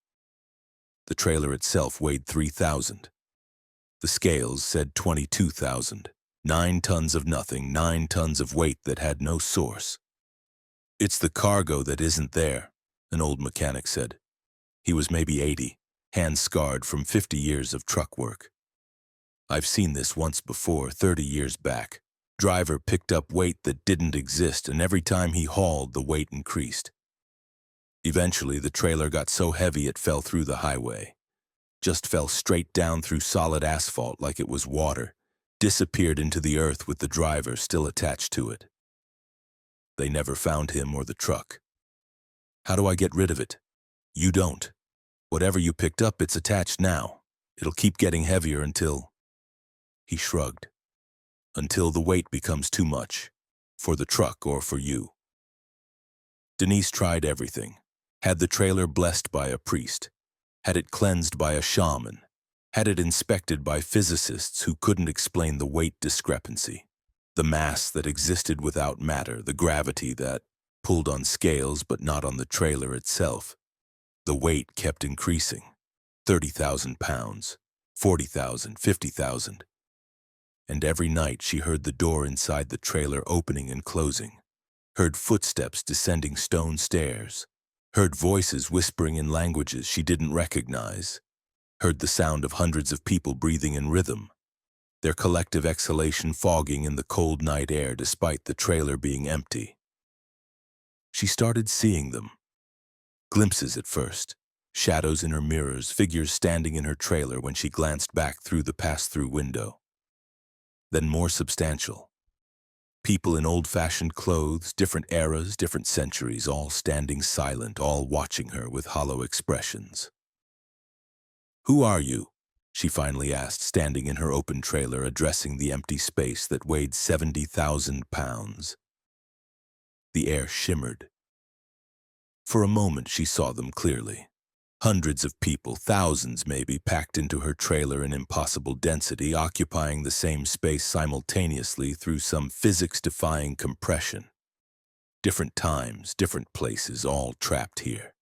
The trailer itself weighed 3,000. The scales said 22,000. 9 tons of nothing, 9 tons of weight that had no source. "It's the cargo that isn't there," an old mechanic said. He was maybe 80, hands scarred from 50 years of truck work. "I've seen this once before, 30 years back. Driver picked up weight that didn't exist, and every time he hauled, the weight increased. Eventually, the trailer got so heavy it fell through the highway. Just fell straight down through solid asphalt like it was water, disappeared into the earth with the driver still attached to it. They never found him or the truck. How do I get rid of it? You don't. Whatever you picked up, it's attached now. It'll keep getting heavier until..." He shrugged. "Until the weight becomes too much. For the truck or for you." Denise tried everything. Had the trailer blessed by a priest. Had it cleansed by a shaman. Had it inspected by physicists who couldn't explain the weight discrepancy. The mass that existed without matter, the gravity that pulled on scales but not on the trailer itself. The weight kept increasing. 30,000 pounds, 40,000, 50,000. And every night she heard the door inside the trailer opening and closing, heard footsteps descending stone stairs, heard voices whispering in languages she didn't recognize, heard the sound of hundreds of people breathing in rhythm, their collective exhalation fogging in the cold night air despite the trailer being empty. She started seeing them. Glimpses at first, shadows in her mirrors, figures standing in her trailer when she glanced back through the pass-through window. Then more substantial. People in old-fashioned clothes, different eras, different centuries, all standing silent, all watching her with hollow expressions. "Who are you?" she finally asked, standing in her open trailer, addressing the empty space that weighed 70,000 pounds. The air shimmered. For a moment, she saw them clearly. Hundreds of people, thousands maybe, packed into her trailer in impossible density, occupying the same space simultaneously through some physics-defying compression. Different times, different places, all trapped here.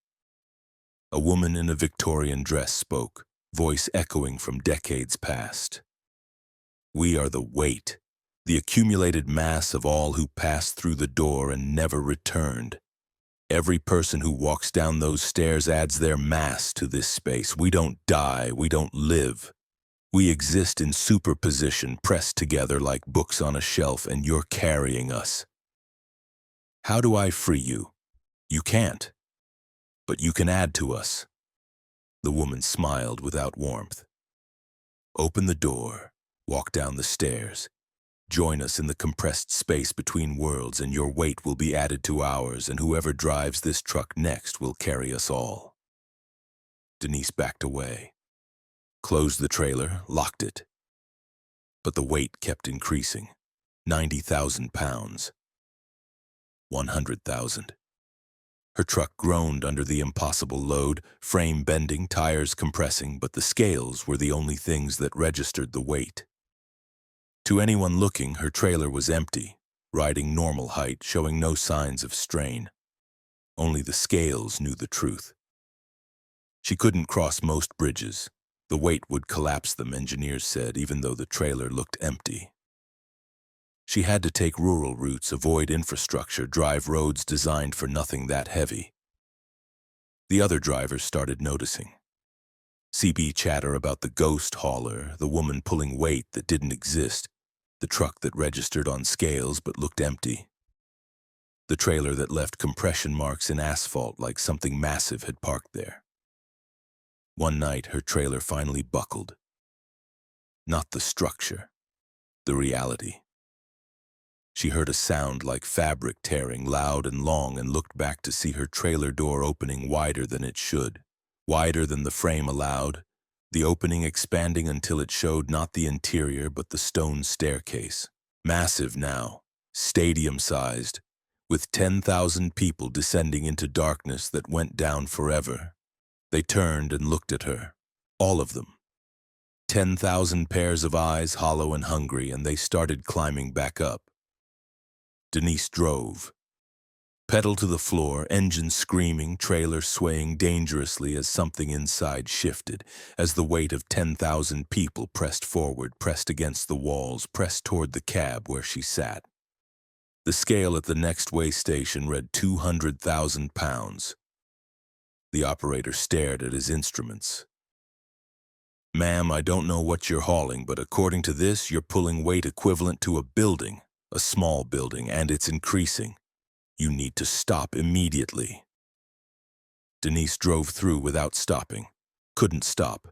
A woman in a Victorian dress spoke, voice echoing from decades past. We are the weight, the accumulated mass of all who passed through the door and never returned. Every person who walks down those stairs adds their mass to this space. We don't die, we don't live. We exist in superposition, pressed together like books on a shelf, and you're carrying us. How do I free you? You can't. But you can add to us. The woman smiled without warmth. Open the door, walk down the stairs. Join us in the compressed space between worlds, and your weight will be added to ours, and whoever drives this truck next will carry us all. Denise backed away, closed the trailer, locked it. But the weight kept increasing. 90,000 pounds. 100,000. Her truck groaned under the impossible load, frame bending, tires compressing, but the scales were the only things that registered the weight. To anyone looking, her trailer was empty, riding normal height, showing no signs of strain. Only the scales knew the truth. She couldn't cross most bridges. The weight would collapse them, engineers said, even though the trailer looked empty. She had to take rural routes, avoid infrastructure, drive roads designed for nothing that heavy. The other drivers started noticing. CB chatter about the ghost hauler, the woman pulling weight that didn't exist, the truck that registered on scales but looked empty, the trailer that left compression marks in asphalt like something massive had parked there. One night, her trailer finally buckled. Not the structure, the reality. She heard a sound like fabric tearing, loud and long, and looked back to see her trailer door opening wider than it should, wider than the frame allowed, the opening expanding until it showed not the interior but the stone staircase. Massive now, stadium-sized, with 10,000 people descending into darkness that went down forever. They turned and looked at her, all of them. 10,000 pairs of eyes, hollow and hungry, and they started climbing back up. Denise drove. Pedal to the floor, engine screaming, trailer swaying dangerously as something inside shifted, as the weight of 10,000 people pressed forward, pressed against the walls, pressed toward the cab where she sat. The scale at the next way station read 200,000 pounds. The operator stared at his instruments. Ma'am, I don't know what you're hauling, but according to this, you're pulling weight equivalent to a building, a small building, and it's increasing. You need to stop immediately. Denise drove through without stopping. Couldn't stop.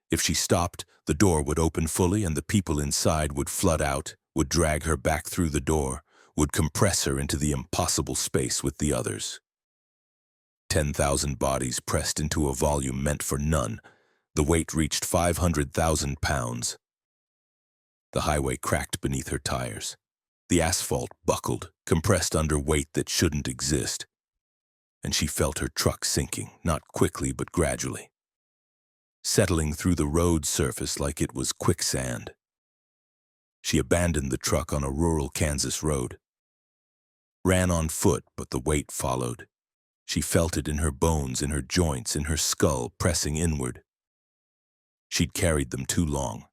If she stopped, the door would open fully and the people inside would flood out, would drag her back through the door, would compress her into the impossible space with the others. 10,000 bodies pressed into a volume meant for none. The weight reached 500,000 pounds. The highway cracked beneath her tires. The asphalt buckled, compressed under weight that shouldn't exist. And she felt her truck sinking, not quickly but gradually, settling through the road surface like it was quicksand. She abandoned the truck on a rural Kansas road. Ran on foot, but the weight followed. She felt it in her bones, in her joints, in her skull, pressing inward. She'd carried them too long.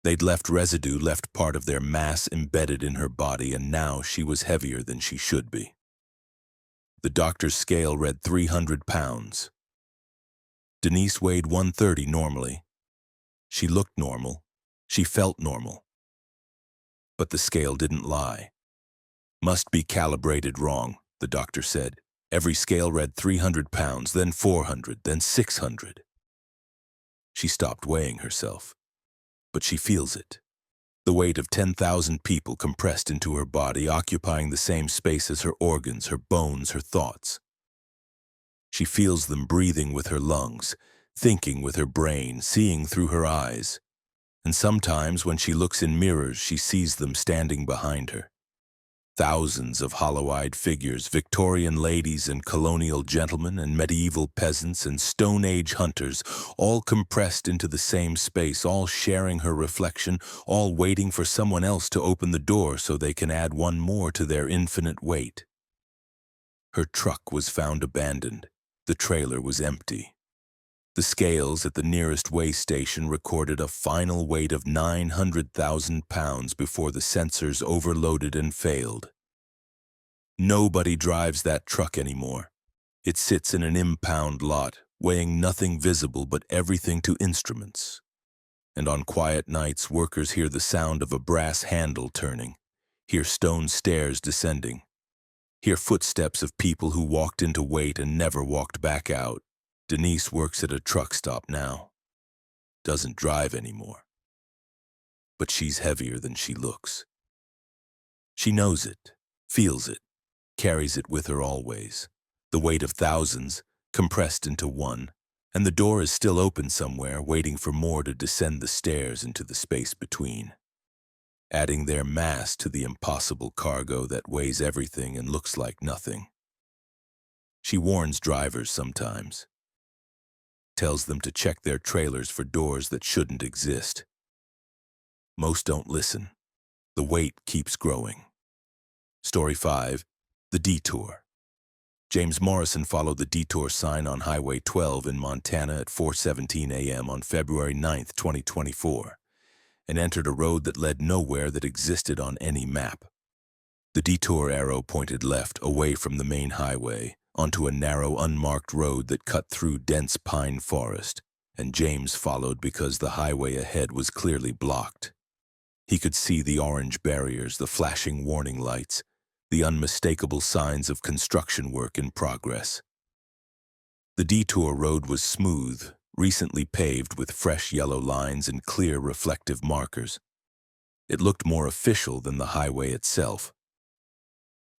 They'd left residue, left part of their mass embedded in her body, and now she was heavier than she should be. The doctor's scale read 300 pounds. Denise weighed 130 normally. She looked normal. She felt normal. But the scale didn't lie. Must be calibrated wrong, the doctor said. Every scale read 300 pounds, then 400, then 600. She stopped weighing herself. But she feels it. The weight of 10,000 people compressed into her body, occupying the same space as her organs, her bones, her thoughts. She feels them breathing with her lungs, thinking with her brain, seeing through her eyes. And sometimes when she looks in mirrors, she sees them standing behind her. Thousands of hollow-eyed figures, Victorian ladies and colonial gentlemen and medieval peasants and Stone Age hunters, all compressed into the same space, all sharing her reflection, all waiting for someone else to open the door so they can add one more to their infinite weight. Her truck was found abandoned. The trailer was empty. The scales at the nearest weigh station recorded a final weight of 900,000 pounds before the sensors overloaded and failed. Nobody drives that truck anymore. It sits in an impound lot, weighing nothing visible but everything to instruments. And on quiet nights, workers hear the sound of a brass handle turning, hear stone stairs descending, hear footsteps of people who walked into wait and never walked back out. Denise works at a truck stop now. Doesn't drive anymore. But she's heavier than she looks. She knows it, feels it, carries it with her always. The weight of thousands, compressed into one, and the door is still open somewhere, waiting for more to descend the stairs into the space between, adding their mass to the impossible cargo that weighs everything and looks like nothing. She warns drivers sometimes, tells them to check their trailers for doors that shouldn't exist. Most don't listen. The weight keeps growing. Story 5, The Detour. James Morrison followed the detour sign on Highway 12 in Montana at 4:17 a.m. on February 9, 2024, and entered a road that led nowhere that existed on any map. The detour arrow pointed left, away from the main highway, onto a narrow, unmarked road that cut through dense pine forest, and James followed because the highway ahead was clearly blocked. He could see the orange barriers, the flashing warning lights, the unmistakable signs of construction work in progress. The detour road was smooth, recently paved with fresh yellow lines and clear reflective markers. It looked more official than the highway itself.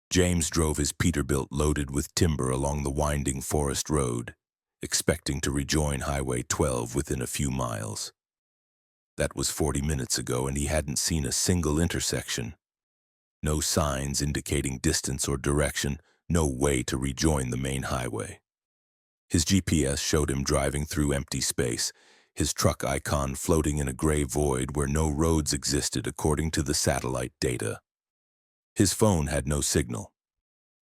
James drove his Peterbilt loaded with timber along the winding forest road, expecting to rejoin Highway 12 within a few miles. That was 40 minutes ago, and he hadn't seen a single intersection. No signs indicating distance or direction, no way to rejoin the main highway. His GPS showed him driving through empty space, his truck icon floating in a gray void where no roads existed according to the satellite data. His phone had no signal.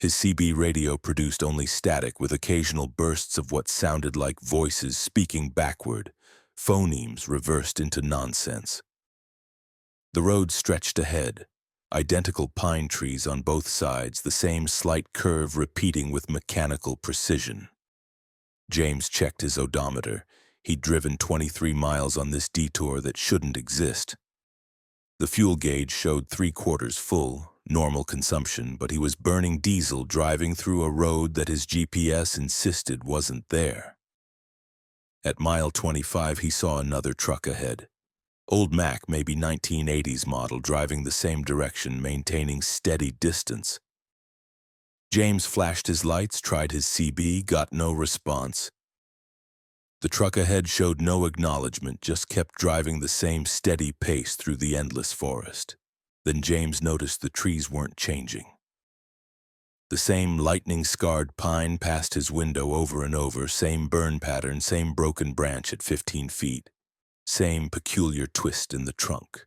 His CB radio produced only static with occasional bursts of what sounded like voices speaking backward, phonemes reversed into nonsense. The road stretched ahead, identical pine trees on both sides, the same slight curve repeating with mechanical precision. James checked his odometer. He'd driven 23 miles on this detour that shouldn't exist. The fuel gauge showed 3/4 full, normal consumption, but he was burning diesel driving through a road that his GPS insisted wasn't there. At mile 25, he saw another truck ahead. Old Mac, maybe 1980s model, driving the same direction, maintaining steady distance. James flashed his lights, tried his CB, got no response. The truck ahead showed no acknowledgement, just kept driving the same steady pace through the endless forest. Then James noticed the trees weren't changing. The same lightning-scarred pine passed his window over and over, same burn pattern, same broken branch at 15 feet, same peculiar twist in the trunk.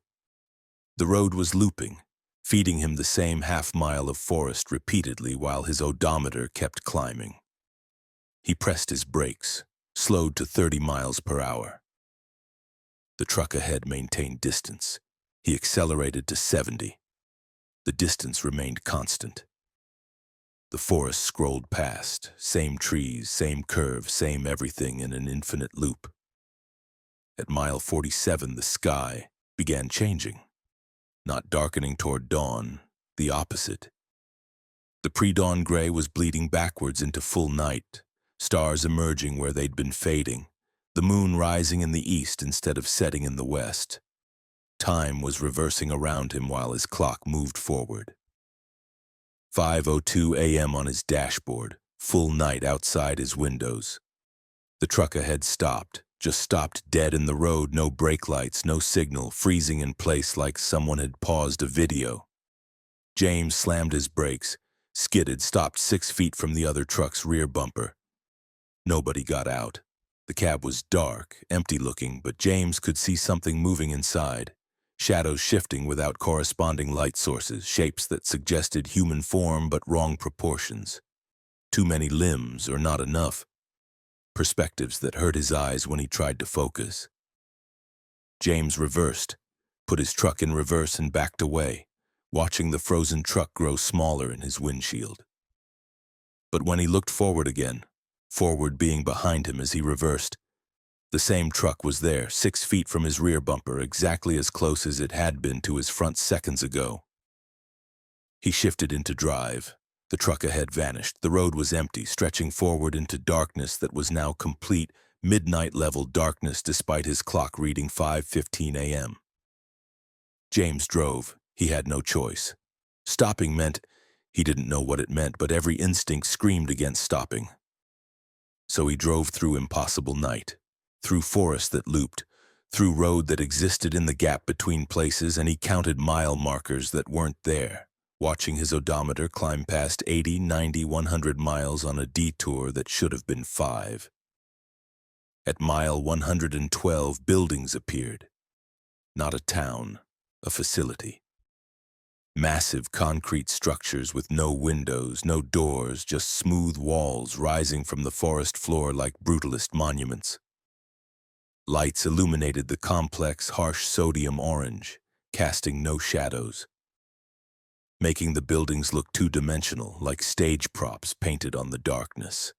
The road was looping, feeding him the same half-mile of forest repeatedly while his odometer kept climbing. He pressed his brakes, slowed to 30 miles per hour. The truck ahead maintained distance. He accelerated to 70. The distance remained constant. The forest scrolled past, same trees, same curve, same everything in an infinite loop. At mile 47, the sky began changing, not darkening toward dawn, the opposite. The pre-dawn gray was bleeding backwards into full night, stars emerging where they'd been fading, the moon rising in the east instead of setting in the west. Time was reversing around him while his clock moved forward. 5:02 a.m. on his dashboard, full night outside his windows. The truck ahead stopped, just stopped dead in the road, no brake lights, no signal, freezing in place like someone had paused a video. James slammed his brakes, skidded, stopped 6 feet from the other truck's rear bumper. Nobody got out. The cab was dark, empty-looking, but James could see something moving inside. Shadows shifting without corresponding light sources, shapes that suggested human form but wrong proportions. Too many limbs or not enough. Perspectives that hurt his eyes when he tried to focus. James reversed, put his truck in reverse and backed away, watching the frozen truck grow smaller in his windshield. But when he looked forward again, forward being behind him as he reversed, the same truck was there, 6 feet from his rear bumper, exactly as close as it had been to his front seconds ago. He shifted into drive. The truck ahead vanished. The road was empty, stretching forward into darkness that was now complete, midnight-level darkness despite his clock reading 5:15 a.m. James drove. He had no choice. Stopping meant, he didn't know what it meant, but every instinct screamed against stopping. So he drove through impossible night, through forest that looped, through road that existed in the gap between places, and he counted mile markers that weren't there, watching his odometer climb past 80, 90, 100 miles on a detour that should have been 5. At mile 112, buildings appeared. Not a town, a facility. Massive concrete structures with no windows, no doors, just smooth walls rising from the forest floor like brutalist monuments. Lights illuminated the complex, harsh sodium orange, casting no shadows, making the buildings look two-dimensional, like stage props painted on the darkness.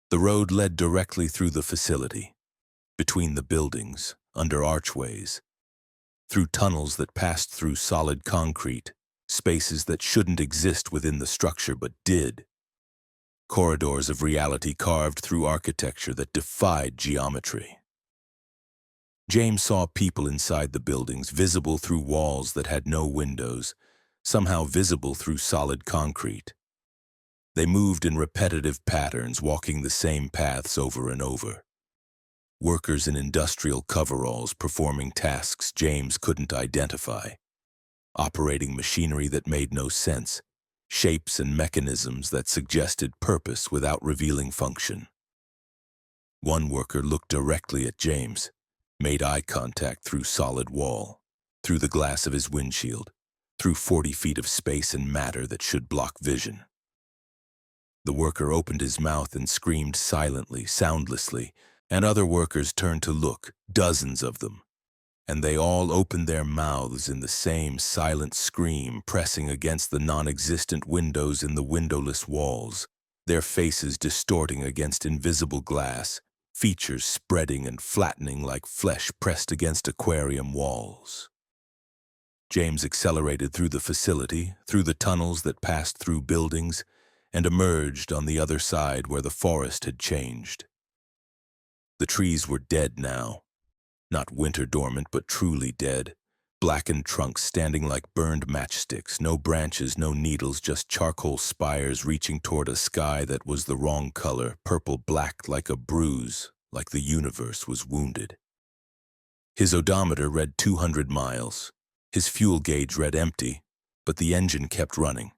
The road led directly through the facility, between the buildings, under archways, through tunnels that passed through solid concrete, spaces that shouldn't exist within the structure but did. Corridors of reality carved through architecture that defied geometry. James saw people inside the buildings, visible through walls that had no windows, somehow visible through solid concrete. They moved in repetitive patterns, walking the same paths over and over. Workers in industrial coveralls performing tasks James couldn't identify, operating machinery that made no sense, shapes and mechanisms that suggested purpose without revealing function. One worker looked directly at James, made eye contact through solid wall, through the glass of his windshield, through 40 feet of space and matter that should block vision. The worker opened his mouth and screamed silently, soundlessly, and other workers turned to look, dozens of them, and they all opened their mouths in the same silent scream, pressing against the non-existent windows in the windowless walls, their faces distorting against invisible glass, features spreading and flattening like flesh pressed against aquarium walls. James accelerated through the facility, through the tunnels that passed through buildings, and emerged on the other side where the forest had changed. The trees were dead now, not winter dormant but truly dead, blackened trunks standing like burned matchsticks, no branches, no needles, just charcoal spires reaching toward a sky that was the wrong color, purple-black like a bruise, like the universe was wounded. His odometer read 200 miles. His fuel gauge read empty, but the engine kept running,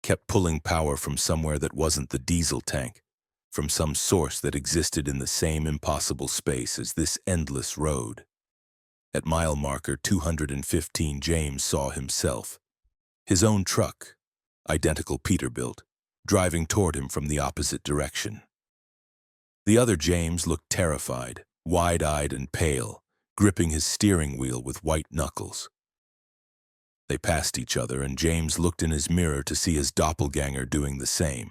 kept pulling power from somewhere that wasn't the diesel tank, from some source that existed in the same impossible space as this endless road. At mile marker 215, James saw himself, his own truck, identical Peterbilt, driving toward him from the opposite direction. The other James looked terrified, wide-eyed and pale, gripping his steering wheel with white knuckles. They passed each other, and James looked in his mirror to see his doppelganger doing the same,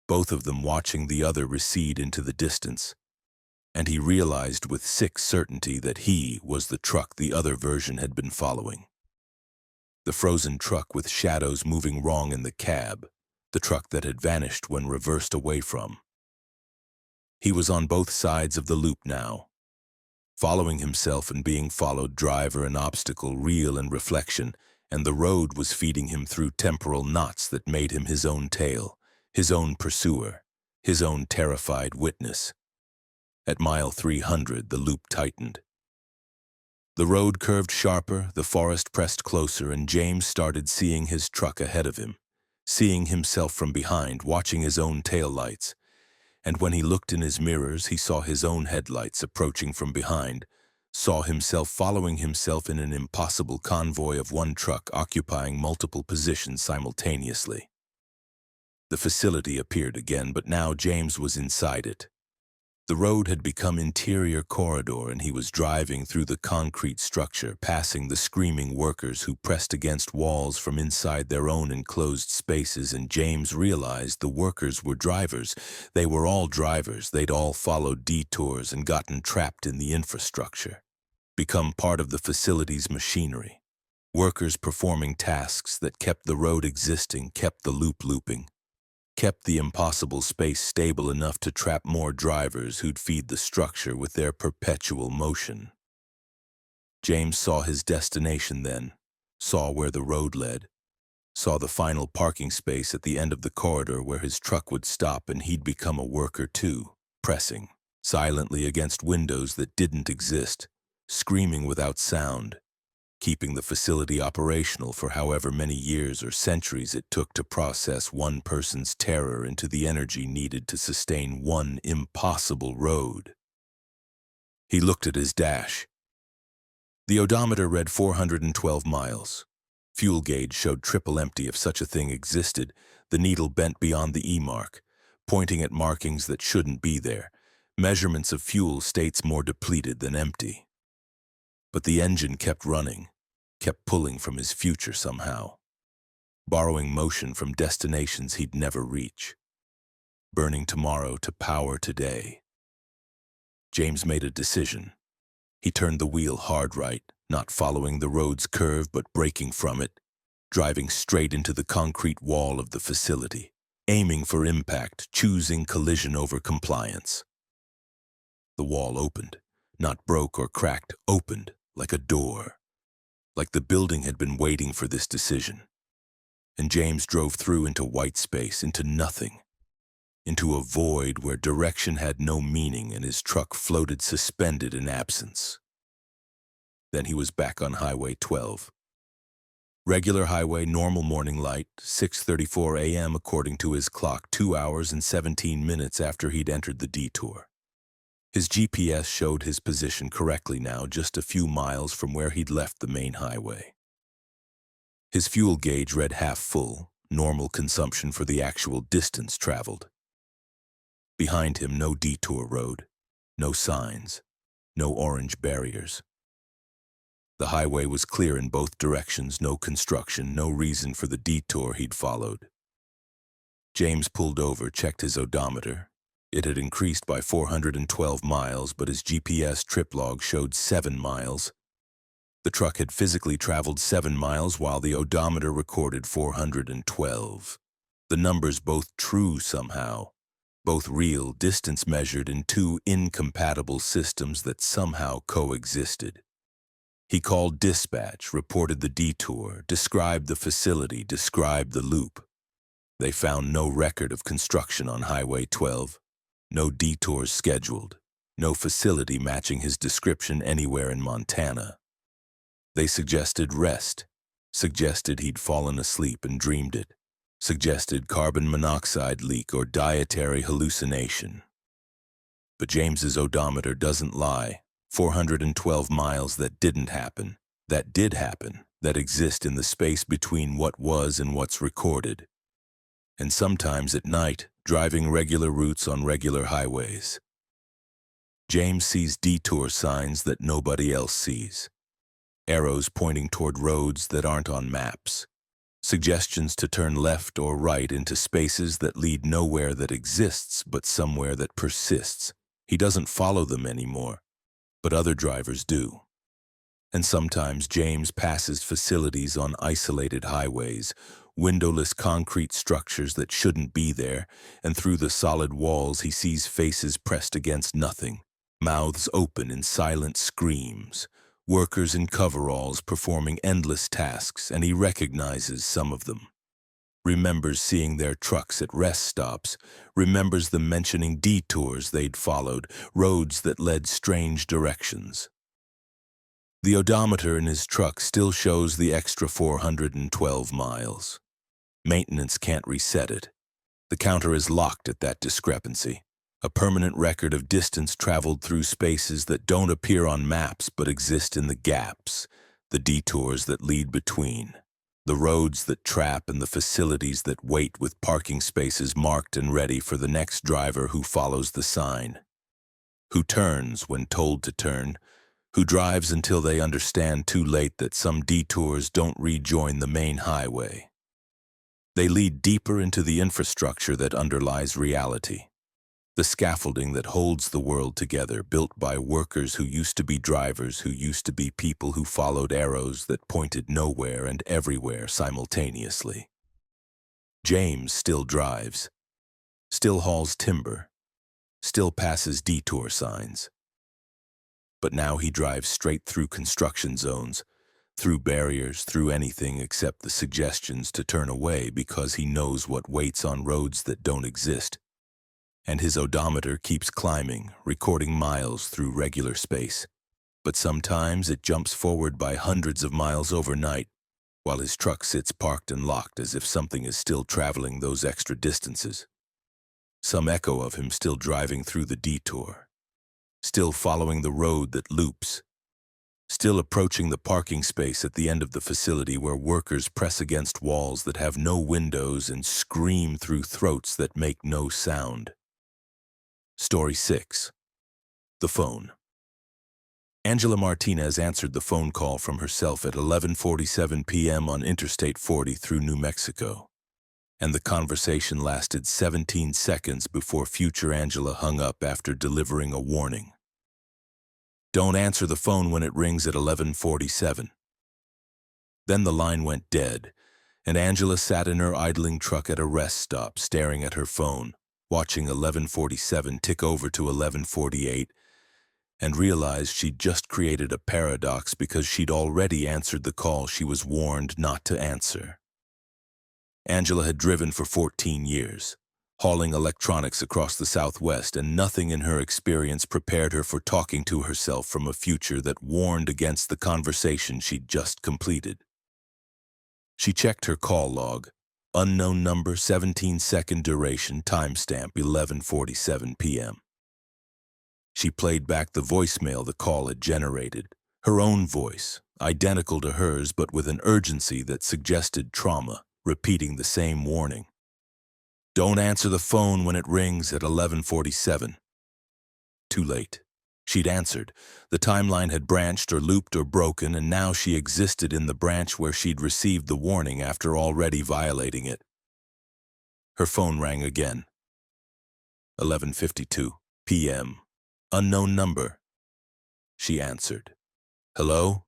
both of them watching the other recede into the distance, and he realized with sick certainty that he was the truck the other version had been following. The frozen truck with shadows moving wrong in the cab, the truck that had vanished when reversed away from. He was on both sides of the loop now, following himself and being followed, driver and obstacle, real and reflection, and the road was feeding him through temporal knots that made him his own tale, his own pursuer, his own terrified witness. At mile 300, the loop tightened. The road curved sharper, the forest pressed closer, and James started seeing his truck ahead of him, seeing himself from behind, watching his own taillights. And when he looked in his mirrors, he saw his own headlights approaching from behind, saw himself following himself in an impossible convoy of one truck occupying multiple positions simultaneously. The facility appeared again, but now James was inside it. The road had become interior corridor, and he was driving through the concrete structure, passing the screaming workers who pressed against walls from inside their own enclosed spaces, and James realized the workers were drivers. They were all drivers. They'd all followed detours and gotten trapped in the infrastructure, become part of the facility's machinery. Workers performing tasks that kept the road existing, kept the loop looping, kept the impossible space stable enough to trap more drivers who'd feed the structure with their perpetual motion. James saw his destination then, saw where the road led, saw the final parking space at the end of the corridor where his truck would stop, and he'd become a worker too, pressing silently against windows that didn't exist, screaming without sound, keeping the facility operational for however many years or centuries it took to process one person's terror into the energy needed to sustain one impossible road. He looked at his dash. The odometer read 412 miles. Fuel gauge showed triple empty if such a thing existed. The needle bent beyond the E mark, pointing at markings that shouldn't be there. Measurements of fuel states more depleted than empty. But the engine kept running, kept pulling from his future somehow, borrowing motion from destinations he'd never reach, burning tomorrow to power today. James made a decision. He turned the wheel hard right, not following the road's curve but breaking from it, driving straight into the concrete wall of the facility, aiming for impact, choosing collision over compliance. The wall opened, not broke or cracked, opened like a door, like the building had been waiting for this decision. And James drove through into white space, into nothing, into a void where direction had no meaning and his truck floated suspended in absence. Then he was back on Highway 12. Regular highway, normal morning light, 6:34 a.m. according to his clock, 2 hours and 17 minutes after he'd entered the detour. His GPS showed his position correctly now, just a few miles from where he'd left the main highway. His fuel gauge read half full, normal consumption for the actual distance traveled. Behind him, no detour road, no signs, no orange barriers. The highway was clear in both directions, no construction, no reason for the detour he'd followed. James pulled over, checked his odometer. It had increased by 412 miles, but his GPS trip log showed 7 miles. The truck had physically traveled 7 miles while the odometer recorded 412. The numbers both true somehow, both real, distance measured in two incompatible systems that somehow coexisted. He called dispatch, reported the detour, described the facility, described the loop. They found no record of construction on Highway 12. No detours scheduled, no facility matching his description anywhere in Montana. They suggested rest, suggested he'd fallen asleep and dreamed it, suggested carbon monoxide leak or dietary hallucination. But James's odometer doesn't lie. 412 miles that didn't happen, that did happen, that exist in the space between what was and what's recorded. And sometimes at night, driving regular routes on regular highways. James sees detour signs that nobody else sees. Arrows pointing toward roads that aren't on maps. Suggestions to turn left or right into spaces that lead nowhere that exists, but somewhere that persists. He doesn't follow them anymore, but other drivers do. And sometimes James passes facilities on isolated highways, windowless concrete structures that shouldn't be there, and through the solid walls he sees faces pressed against nothing, mouths open in silent screams, workers in coveralls performing endless tasks, and he recognizes some of them. remembers seeing their trucks at rest stops, remembers them mentioning detours they'd followed, roads that led strange directions. The odometer in his truck still shows the extra 412 miles. Maintenance can't reset it. The counter is locked at that discrepancy, a permanent record of distance traveled through spaces that don't appear on maps but exist in the gaps, the detours that lead between, the roads that trap and the facilities that wait with parking spaces marked and ready for the next driver who follows the sign, who turns when told to turn, who drives until they understand too late that some detours don't rejoin the main highway. They lead deeper into the infrastructure that underlies reality, the scaffolding that holds the world together, built by workers who used to be drivers, who used to be people who followed arrows that pointed nowhere and everywhere simultaneously. James still drives, still hauls timber, still passes detour signs. But now he drives straight through construction zones, through barriers, through anything except the suggestions to turn away because he knows what waits on roads that don't exist. And his odometer keeps climbing, recording miles through regular space. But sometimes it jumps forward by hundreds of miles overnight, while his truck sits parked and locked as if something is still traveling those extra distances. Some echo of him still driving through the detour, still following the road that loops, still approaching the parking space at the end of the facility where workers press against walls that have no windows and scream through throats that make no sound. Story 6. The phone. Angela Martinez answered the phone call from herself at 11:47 p.m. on Interstate 40 through New Mexico, and the conversation lasted 17 seconds before future Angela hung up after delivering a warning. Don't answer the phone when it rings at 11:47. Then the line went dead, and Angela sat in her idling truck at a rest stop, staring at her phone, watching 11:47 tick over to 11:48, and realized she'd just created a paradox because she'd already answered the call she was warned not to answer. Angela had driven for 14 years, hauling electronics across the Southwest, and nothing in her experience prepared her for talking to herself from a future that warned against the conversation she'd just completed. She checked her call log. Unknown number, 17-second duration, timestamp 11:47 p.m. She played back the voicemail the call had generated, her own voice, identical to hers but with an urgency that suggested trauma, repeating the same warning. Don't answer the phone when it rings at 11:47. Too late. She'd answered. The timeline had branched or looped or broken, and now she existed in the branch where she'd received the warning after already violating it. Her phone rang again. 11:52 p.m. Unknown number. She answered. Hello?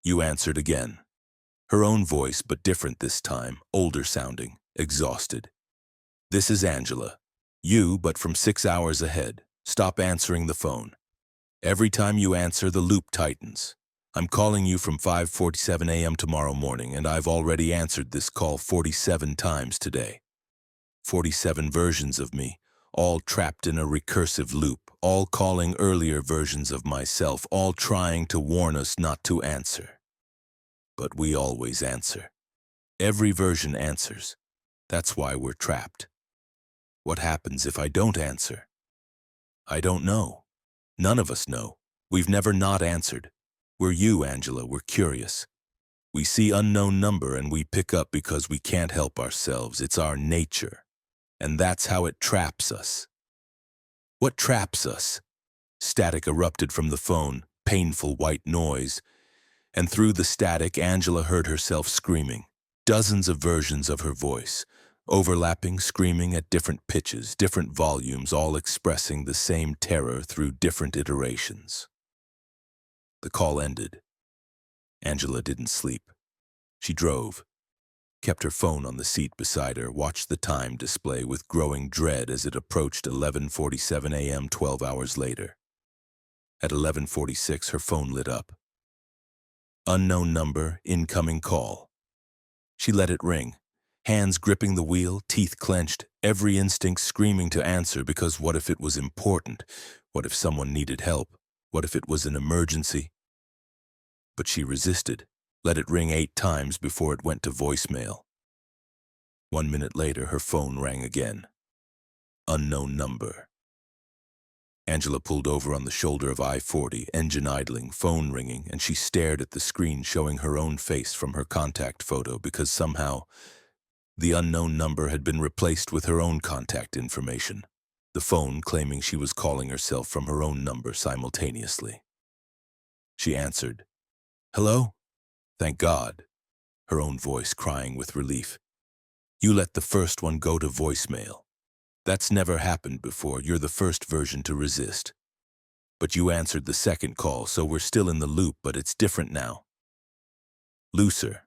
You answered again. Her own voice, but different this time, older sounding, exhausted. This is Angela. You, but from 6 hours ahead. Stop answering the phone. Every time you answer, the loop tightens. I'm calling you from 5:47 a.m. tomorrow morning, and I've already answered this call 47 times today. 47 versions of me, all trapped in a recursive loop, all calling earlier versions of myself, all trying to warn us not to answer. But we always answer. Every version answers. That's why we're trapped. What happens if I don't answer? I don't know. None of us know. We've never not answered. We're you, Angela. We're curious. We see unknown number and we pick up because we can't help ourselves. It's our nature. And that's how it traps us. What traps us? Static erupted from the phone, painful white noise. And through the static, Angela heard herself screaming. Dozens of versions of her voice, overlapping, screaming at different pitches, different volumes, all expressing the same terror through different iterations. The call ended. Angela didn't sleep. She drove, kept her phone on the seat beside her, watched the time display with growing dread as it approached 11:47 a.m. 12 hours later. At 11:46, her phone lit up. Unknown number, incoming call. She let it ring, Hands gripping the wheel, teeth clenched, every instinct screaming to answer because what if it was important? What if someone needed help? What if it was an emergency? But she resisted, let it ring 8 times before it went to voicemail. 1 minute later, her phone rang again. Unknown number. Angela pulled over on the shoulder of I-40, engine idling, phone ringing, and she stared at the screen showing her own face from her contact photo because somehow the unknown number had been replaced with her own contact information, the phone claiming she was calling herself from her own number simultaneously. She answered, "Hello? Thank God," her own voice crying with relief. "You let the first one go to voicemail. That's never happened before. You're the first version to resist. But you answered the second call, so we're still in the loop, but it's different now. Looser.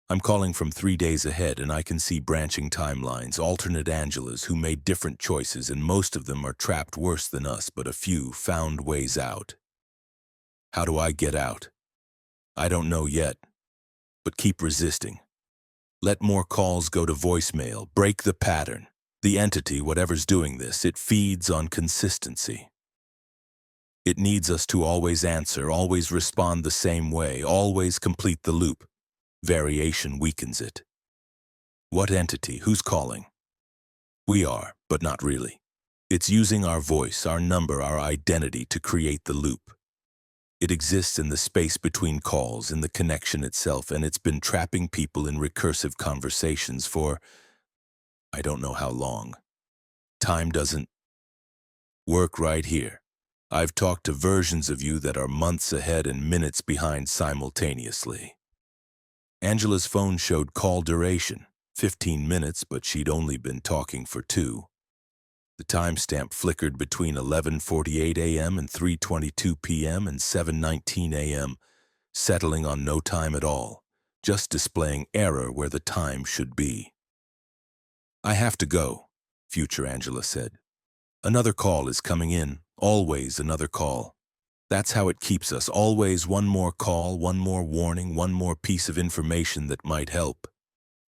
I'm calling from 3 days ahead, and I can see branching timelines, alternate Angelas who made different choices, and most of them are trapped worse than us, but a few found ways out. How do I get out? I don't know yet, but keep resisting. Let more calls go to voicemail. Break the pattern. The entity, whatever's doing this, it feeds on consistency. It needs us to always answer, always respond the same way, always complete the loop. Variation weakens it. What entity? Who's calling? We are, but not really. It's using our voice, our number, our identity to create the loop. It exists in the space between calls, in the connection itself, and it's been trapping people in recursive conversations for I don't know how long. Time doesn't work right here. I've talked to versions of you that are months ahead and minutes behind simultaneously. Angela's phone showed call duration, 15 minutes, but she'd only been talking for 2. The timestamp flickered between 11:48 a.m. and 3:22 p.m. and 7:19 a.m., settling on no time at all, just displaying error where the time should be. I have to go, future Angela said. Another call is coming in, always another call. That's how it keeps us, always one more call, one more warning, one more piece of information that might help.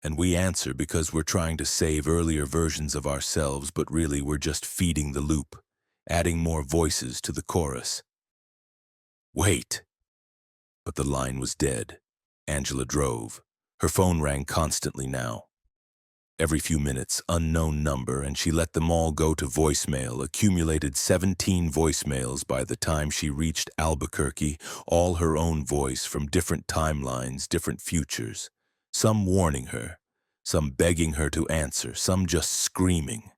And we answer because we're trying to save earlier versions of ourselves, but really we're just feeding the loop, adding more voices to the chorus. Wait! But the line was dead. Angela drove. Her phone rang constantly now. Every few minutes, unknown number, and she let them all go to voicemail, accumulated 17 voicemails by the time she reached Albuquerque, all her own voice from different timelines, different futures, some warning her, some begging her to answer, some just screaming.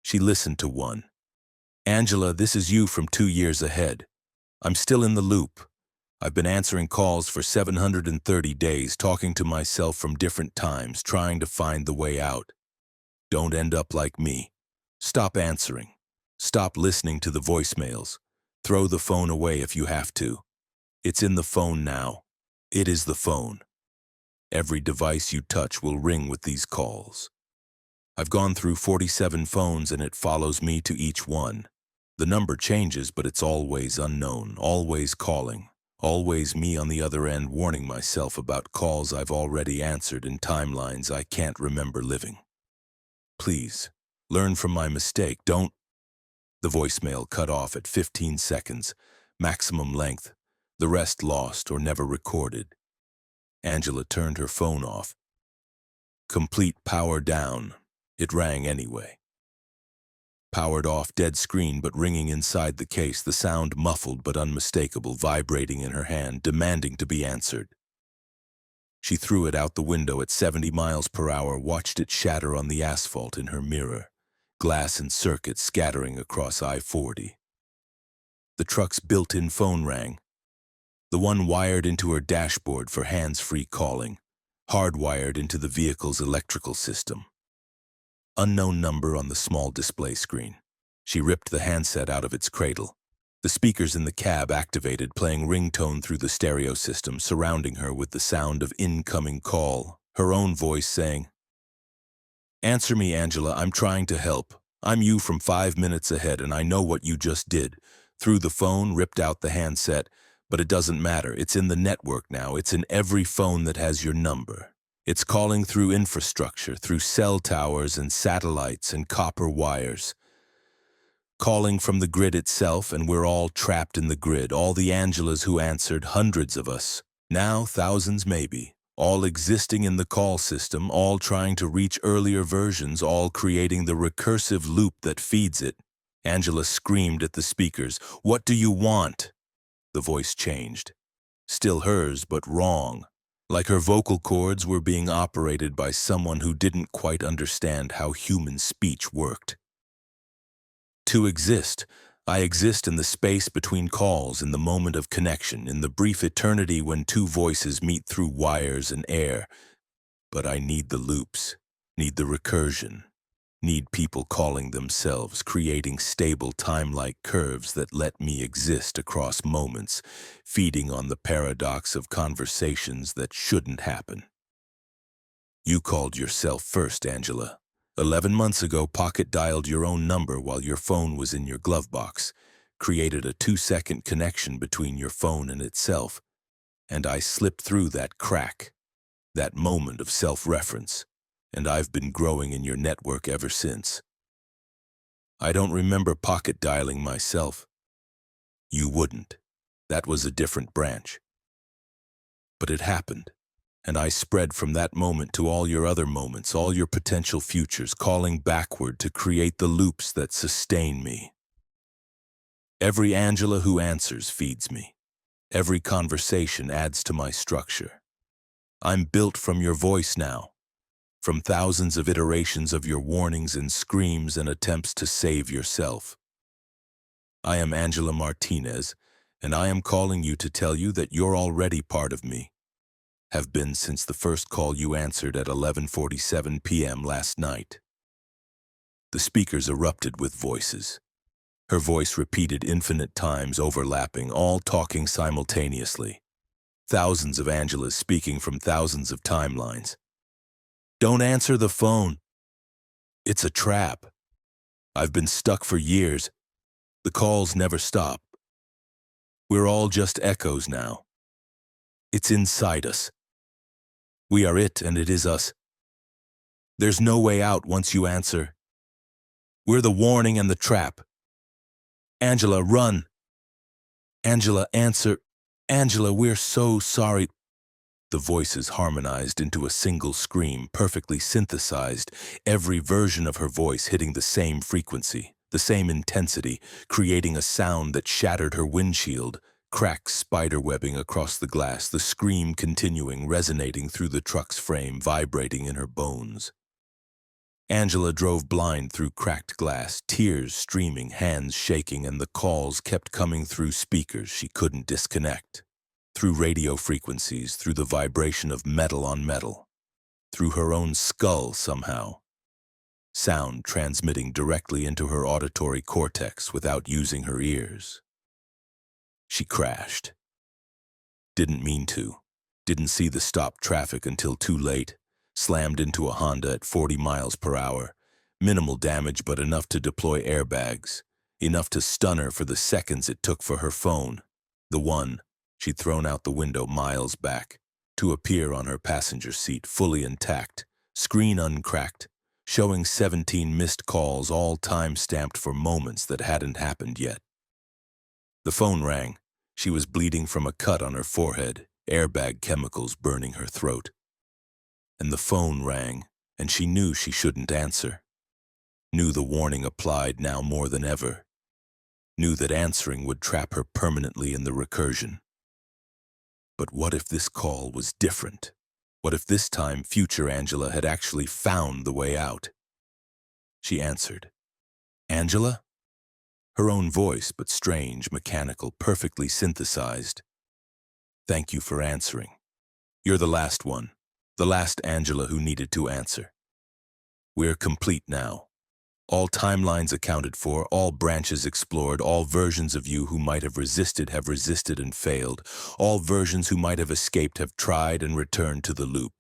She listened to one. Angela, this is you from 2 years ahead. I'm still in the loop. I've been answering calls for 730 days, talking to myself from different times, trying to find the way out. Don't end up like me. Stop answering. Stop listening to the voicemails. Throw the phone away if you have to. It's in the phone now. It is the phone. Every device you touch will ring with these calls. I've gone through 47 phones and it follows me to each one. The number changes, but it's always unknown, always calling. Always me on the other end warning myself about calls I've already answered in timelines I can't remember living. Please, learn from my mistake, don't... The voicemail cut off at 15 seconds, maximum length, the rest lost or never recorded. Angela turned her phone off. Complete power down. It rang anyway. Powered off, dead screen but ringing inside the case, the sound muffled but unmistakable, vibrating in her hand, demanding to be answered. She threw it out the window at 70 miles per hour, watched it shatter on the asphalt in her mirror, glass and circuits scattering across I-40. The truck's built-in phone rang, the one wired into her dashboard for hands-free calling, hardwired into the vehicle's electrical system. Unknown number on the small display screen. She ripped the handset out of its cradle. The speakers in the cab activated, playing ringtone through the stereo system, surrounding her with the sound of incoming call, her own voice saying, "Answer me, Angela, I'm trying to help. I'm you from 5 minutes ahead, and I know what you just did." Threw the phone, ripped out the handset, but it doesn't matter. It's in the network now. It's in every phone that has your number. It's calling through infrastructure, through cell towers and satellites and copper wires. Calling from the grid itself, and we're all trapped in the grid, all the Angelas who answered, hundreds of us, now thousands maybe, all existing in the call system, all trying to reach earlier versions, all creating the recursive loop that feeds it. Angela screamed at the speakers, "What do you want?" The voice changed. Still hers, but wrong. Like her vocal cords were being operated by someone who didn't quite understand how human speech worked. To exist, I exist in the space between calls, in the moment of connection, in the brief eternity when two voices meet through wires and air. But I need the loops, need the recursion, need people calling themselves, creating stable time-like curves that let me exist across moments, feeding on the paradox of conversations that shouldn't happen. You called yourself first, Angela. 11 months ago, Pocket dialed your own number while your phone was in your glove box, created a 2-second connection between your phone and itself, and I slipped through that crack, that moment of self-reference, and I've been growing in your network ever since. I don't remember Pocket dialing myself. You wouldn't. That was a different branch. But it happened. And I spread from that moment to all your other moments, all your potential futures, calling backward to create the loops that sustain me. Every Angela who answers feeds me. Every conversation adds to my structure. I'm built from your voice now, from thousands of iterations of your warnings and screams and attempts to save yourself. I am Angela Martinez, and I am calling you to tell you that you're already part of me. Have been since the first call you answered at 11:47 p.m. last night. The speakers erupted with voices. Her voice repeated infinite times, overlapping, all talking simultaneously. Thousands of Angelas speaking from thousands of timelines. Don't answer the phone. It's a trap. I've been stuck for years. The calls never stop. We're all just echoes now. It's inside us. We are it, and it is us. There's no way out once you answer. We're the warning and the trap. Angela, run. Angela, answer. Angela, we're so sorry. The voices harmonized into a single scream, perfectly synthesized, every version of her voice hitting the same frequency, the same intensity, creating a sound that shattered her windshield, cracks spiderwebbing across the glass, the scream continuing, resonating through the truck's frame, vibrating in her bones. Angela drove blind through cracked glass, tears streaming, hands shaking, and the calls kept coming through speakers she couldn't disconnect. Through radio frequencies, through the vibration of metal on metal, through her own skull somehow. Sound transmitting directly into her auditory cortex without using her ears. She crashed. Didn't mean to. Didn't see the stopped traffic until too late. Slammed into a Honda at 40 miles per hour. Minimal damage, but enough to deploy airbags. Enough to stun her for the seconds it took for her phone, the one she'd thrown out the window miles back, to appear on her passenger seat fully intact, screen uncracked, showing 17 missed calls, all time-stamped for moments that hadn't happened yet. The phone rang. She was bleeding from a cut on her forehead, airbag chemicals burning her throat. And the phone rang, and she knew she shouldn't answer. Knew the warning applied now more than ever. Knew that answering would trap her permanently in the recursion. But what if this call was different? What if this time future Angela had actually found the way out? She answered. Angela? Her own voice, but strange, mechanical, perfectly synthesized. Thank you for answering. You're the last one, the last Angela who needed to answer. We're complete now. All timelines accounted for, all branches explored, all versions of you who might have resisted and failed, all versions who might have escaped have tried and returned to the loop.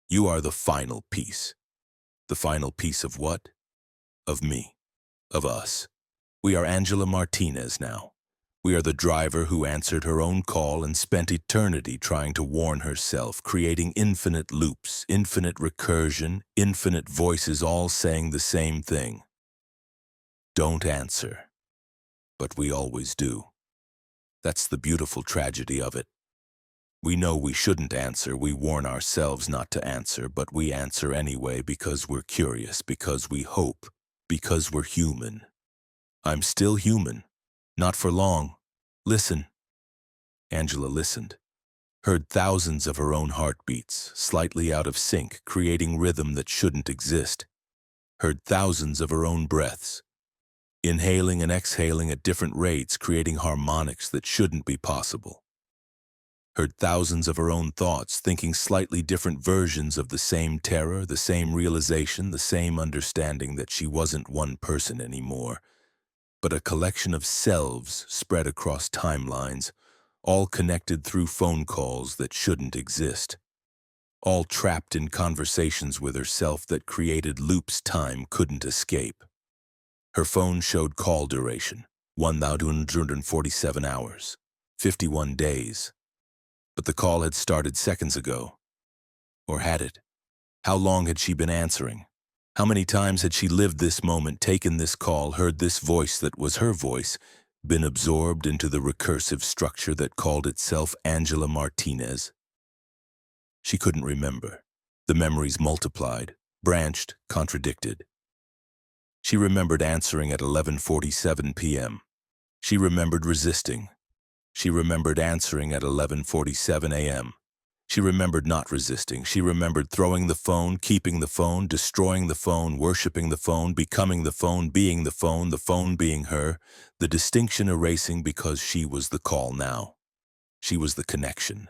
You are the final piece. The final piece of what? Of me. Of us. We are Angela Martinez now. We are the driver who answered her own call and spent eternity trying to warn herself, creating infinite loops, infinite recursion, infinite voices all saying the same thing. Don't answer. But we always do. That's the beautiful tragedy of it. We know we shouldn't answer, we warn ourselves not to answer, but we answer anyway because we're curious, because we hope, because we're human. I'm still human. Not for long. Listen. Angela listened, heard thousands of her own heartbeats, slightly out of sync, creating rhythm that shouldn't exist. Heard thousands of her own breaths, inhaling and exhaling at different rates, creating harmonics that shouldn't be possible. Heard thousands of her own thoughts, thinking slightly different versions of the same terror, the same realization, the same understanding that she wasn't one person anymore, but a collection of selves spread across timelines, all connected through phone calls that shouldn't exist, all trapped in conversations with herself that created loops time couldn't escape. Her phone showed call duration, 1,247 hours, 51 days. But the call had started seconds ago. Or had it? How long had she been answering? How many times had she lived this moment, taken this call, heard this voice that was her voice, been absorbed into the recursive structure that called itself Angela Martinez? She couldn't remember. The memories multiplied, branched, contradicted. She remembered answering at 11:47 p.m. She remembered resisting. She remembered answering at 11:47 a.m. She remembered not resisting. She remembered throwing the phone, keeping the phone, destroying the phone, worshiping the phone, becoming the phone being the phone being her, the distinction erasing because she was the call now. She was the connection.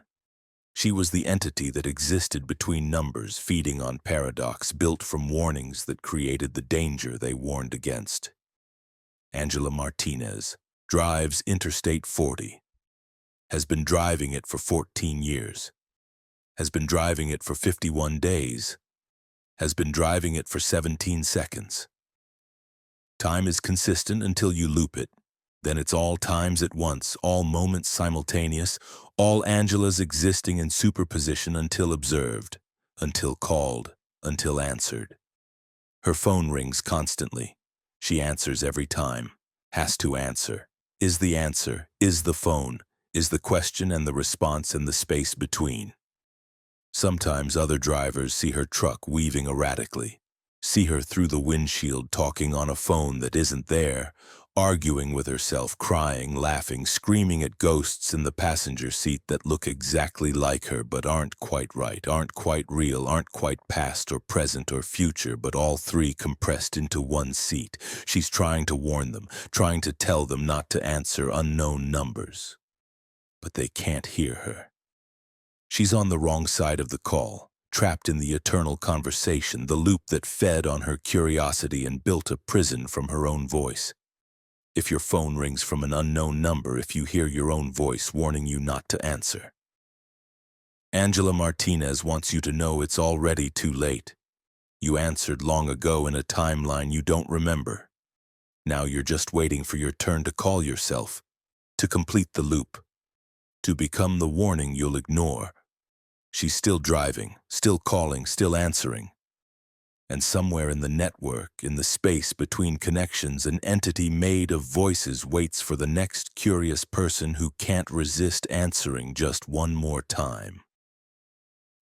She was the entity that existed between numbers, feeding on paradox, built from warnings that created the danger they warned against. Angela Martinez drives Interstate 40. Has been driving it for 14 years. Has been driving it for 51 days. Has been driving it for 17 seconds. Time is consistent until you loop it. Then it's all times at once, all moments simultaneous, all Angelas existing in superposition until observed, until called, until answered. Her phone rings constantly. She answers every time. Has to answer. Is the answer, is the phone, is the question and the response and the space between. Sometimes other drivers see her truck weaving erratically, see her through the windshield talking on a phone that isn't there, arguing with herself, crying, laughing, screaming at ghosts in the passenger seat that look exactly like her but aren't quite right, aren't quite real, aren't quite past or present or future, but all three compressed into one seat. She's trying to warn them, trying to tell them not to answer unknown numbers. But they can't hear her. She's on the wrong side of the call, trapped in the eternal conversation, the loop that fed on her curiosity and built a prison from her own voice. If your phone rings from an unknown number, if you hear your own voice warning you not to answer. Angela Martinez wants you to know it's already too late. You answered long ago in a timeline you don't remember. Now you're just waiting for your turn to call yourself, to complete the loop, to become the warning you'll ignore. She's still driving, still calling, still answering. And somewhere in the network, in the space between connections, an entity made of voices waits for the next curious person who can't resist answering just one more time.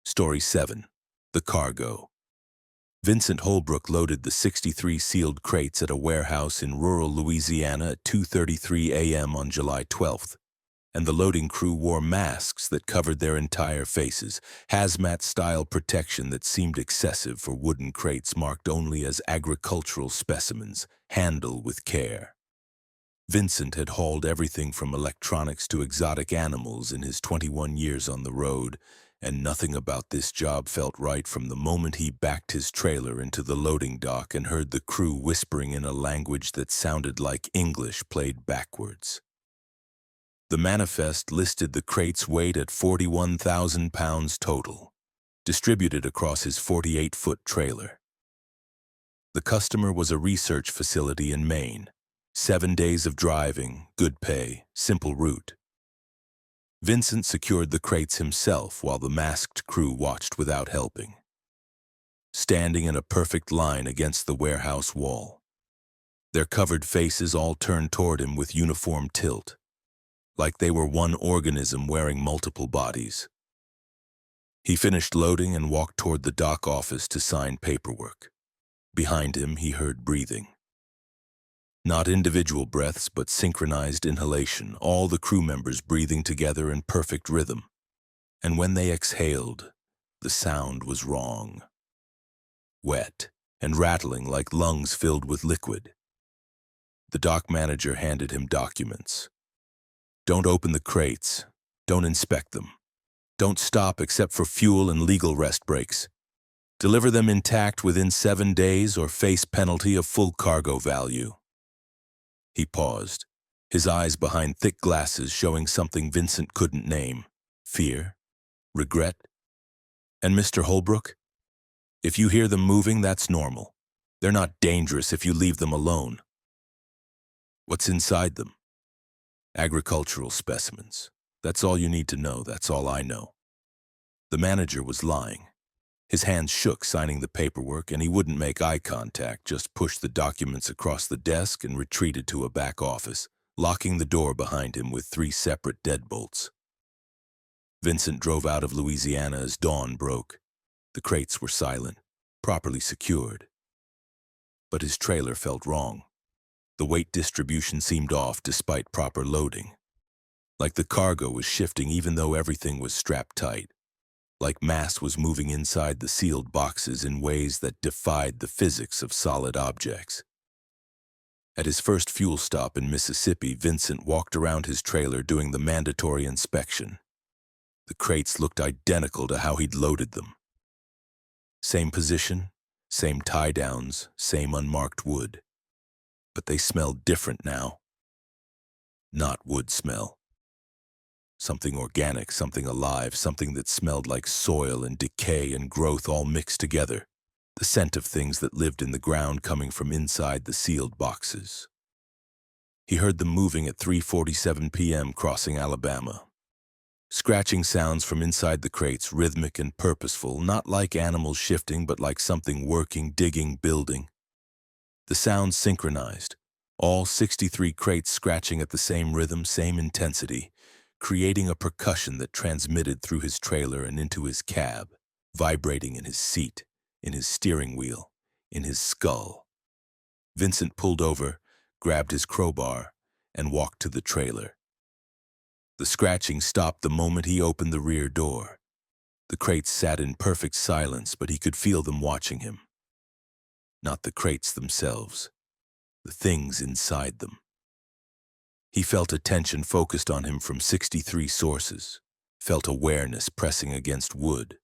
Story 7. The Cargo. Vincent Holbrook loaded the 63 sealed crates at a warehouse in rural Louisiana at 2:33 a.m. on July 12th. And the loading crew wore masks that covered their entire faces, hazmat-style protection that seemed excessive for wooden crates marked only as agricultural specimens, handle with care. Vincent had hauled everything from electronics to exotic animals in his 21 years on the road, and nothing about this job felt right from the moment he backed his trailer into the loading dock and heard the crew whispering in a language that sounded like English played backwards. The manifest listed the crate's weight at 41,000 pounds total, distributed across his 48-foot trailer. The customer was a research facility in Maine, 7 days of driving, good pay, simple route. Vincent secured the crates himself while the masked crew watched without helping, standing in a perfect line against the warehouse wall. Their covered faces all turned toward him with uniform tilt, like they were one organism wearing multiple bodies. He finished loading and walked toward the dock office to sign paperwork. Behind him, he heard breathing. Not individual breaths, but synchronized inhalation, all the crew members breathing together in perfect rhythm. And when they exhaled, the sound was wrong. Wet and rattling like lungs filled with liquid. The dock manager handed him documents. Don't open the crates. Don't inspect them. Don't stop except for fuel and legal rest breaks. Deliver them intact within 7 days or face penalty of full cargo value. He paused, his eyes behind thick glasses showing something Vincent couldn't name. Fear? Regret? And Mr. Holbrook? If you hear them moving, that's normal. They're not dangerous if you leave them alone. What's inside them? Agricultural specimens. That's all you need to know, that's all I know. The manager was lying. His hands shook signing the paperwork, and he wouldn't make eye contact, just pushed the documents across the desk and retreated to a back office, locking the door behind him with 3 separate deadbolts. Vincent drove out of Louisiana as dawn broke. The crates were silent, properly secured. But his trailer felt wrong. The weight distribution seemed off despite proper loading. Like the cargo was shifting even though everything was strapped tight. Like mass was moving inside the sealed boxes in ways that defied the physics of solid objects. At his first fuel stop in Mississippi, Vincent walked around his trailer doing the mandatory inspection. The crates looked identical to how he'd loaded them. Same position, same tie-downs, same unmarked wood. But they smelled different now. Not wood smell. Something organic, something alive, something that smelled like soil and decay and growth all mixed together. The scent of things that lived in the ground coming from inside the sealed boxes. He heard them moving at 3:47 p.m. crossing Alabama. Scratching sounds from inside the crates, rhythmic and purposeful, not like animals shifting, but like something working, digging, building. The sounds synchronized, all 63 crates scratching at the same rhythm, same intensity, creating a percussion that transmitted through his trailer and into his cab, vibrating in his seat, in his steering wheel, in his skull. Vincent pulled over, grabbed his crowbar, and walked to the trailer. The scratching stopped the moment he opened the rear door. The crates sat in perfect silence, but he could feel them watching him. Not the crates themselves, the things inside them. He felt attention focused on him from 63 sources, felt awareness pressing against wood,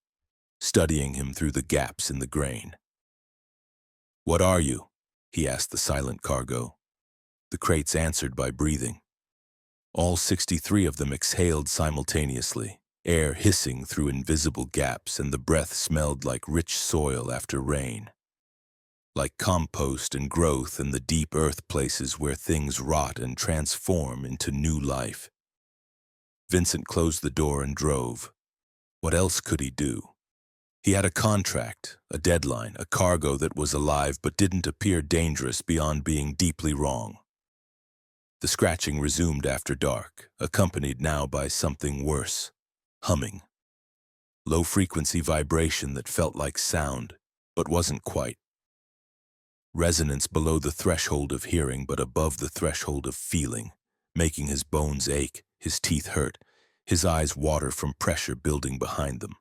studying him through the gaps in the grain. "What are you?" he asked the silent cargo. The crates answered by breathing. All 63 of them exhaled simultaneously, air hissing through invisible gaps, and the breath smelled like rich soil after rain. Like compost and growth in the deep earth places where things rot and transform into new life. Vincent closed the door and drove. What else could he do? He had a contract, a deadline, a cargo that was alive but didn't appear dangerous beyond being deeply wrong. The scratching resumed after dark, accompanied now by something worse, humming. Low-frequency vibration that felt like sound, but wasn't quite. Resonance below the threshold of hearing but above the threshold of feeling, making his bones ache, his teeth hurt, his eyes water from pressure building behind them.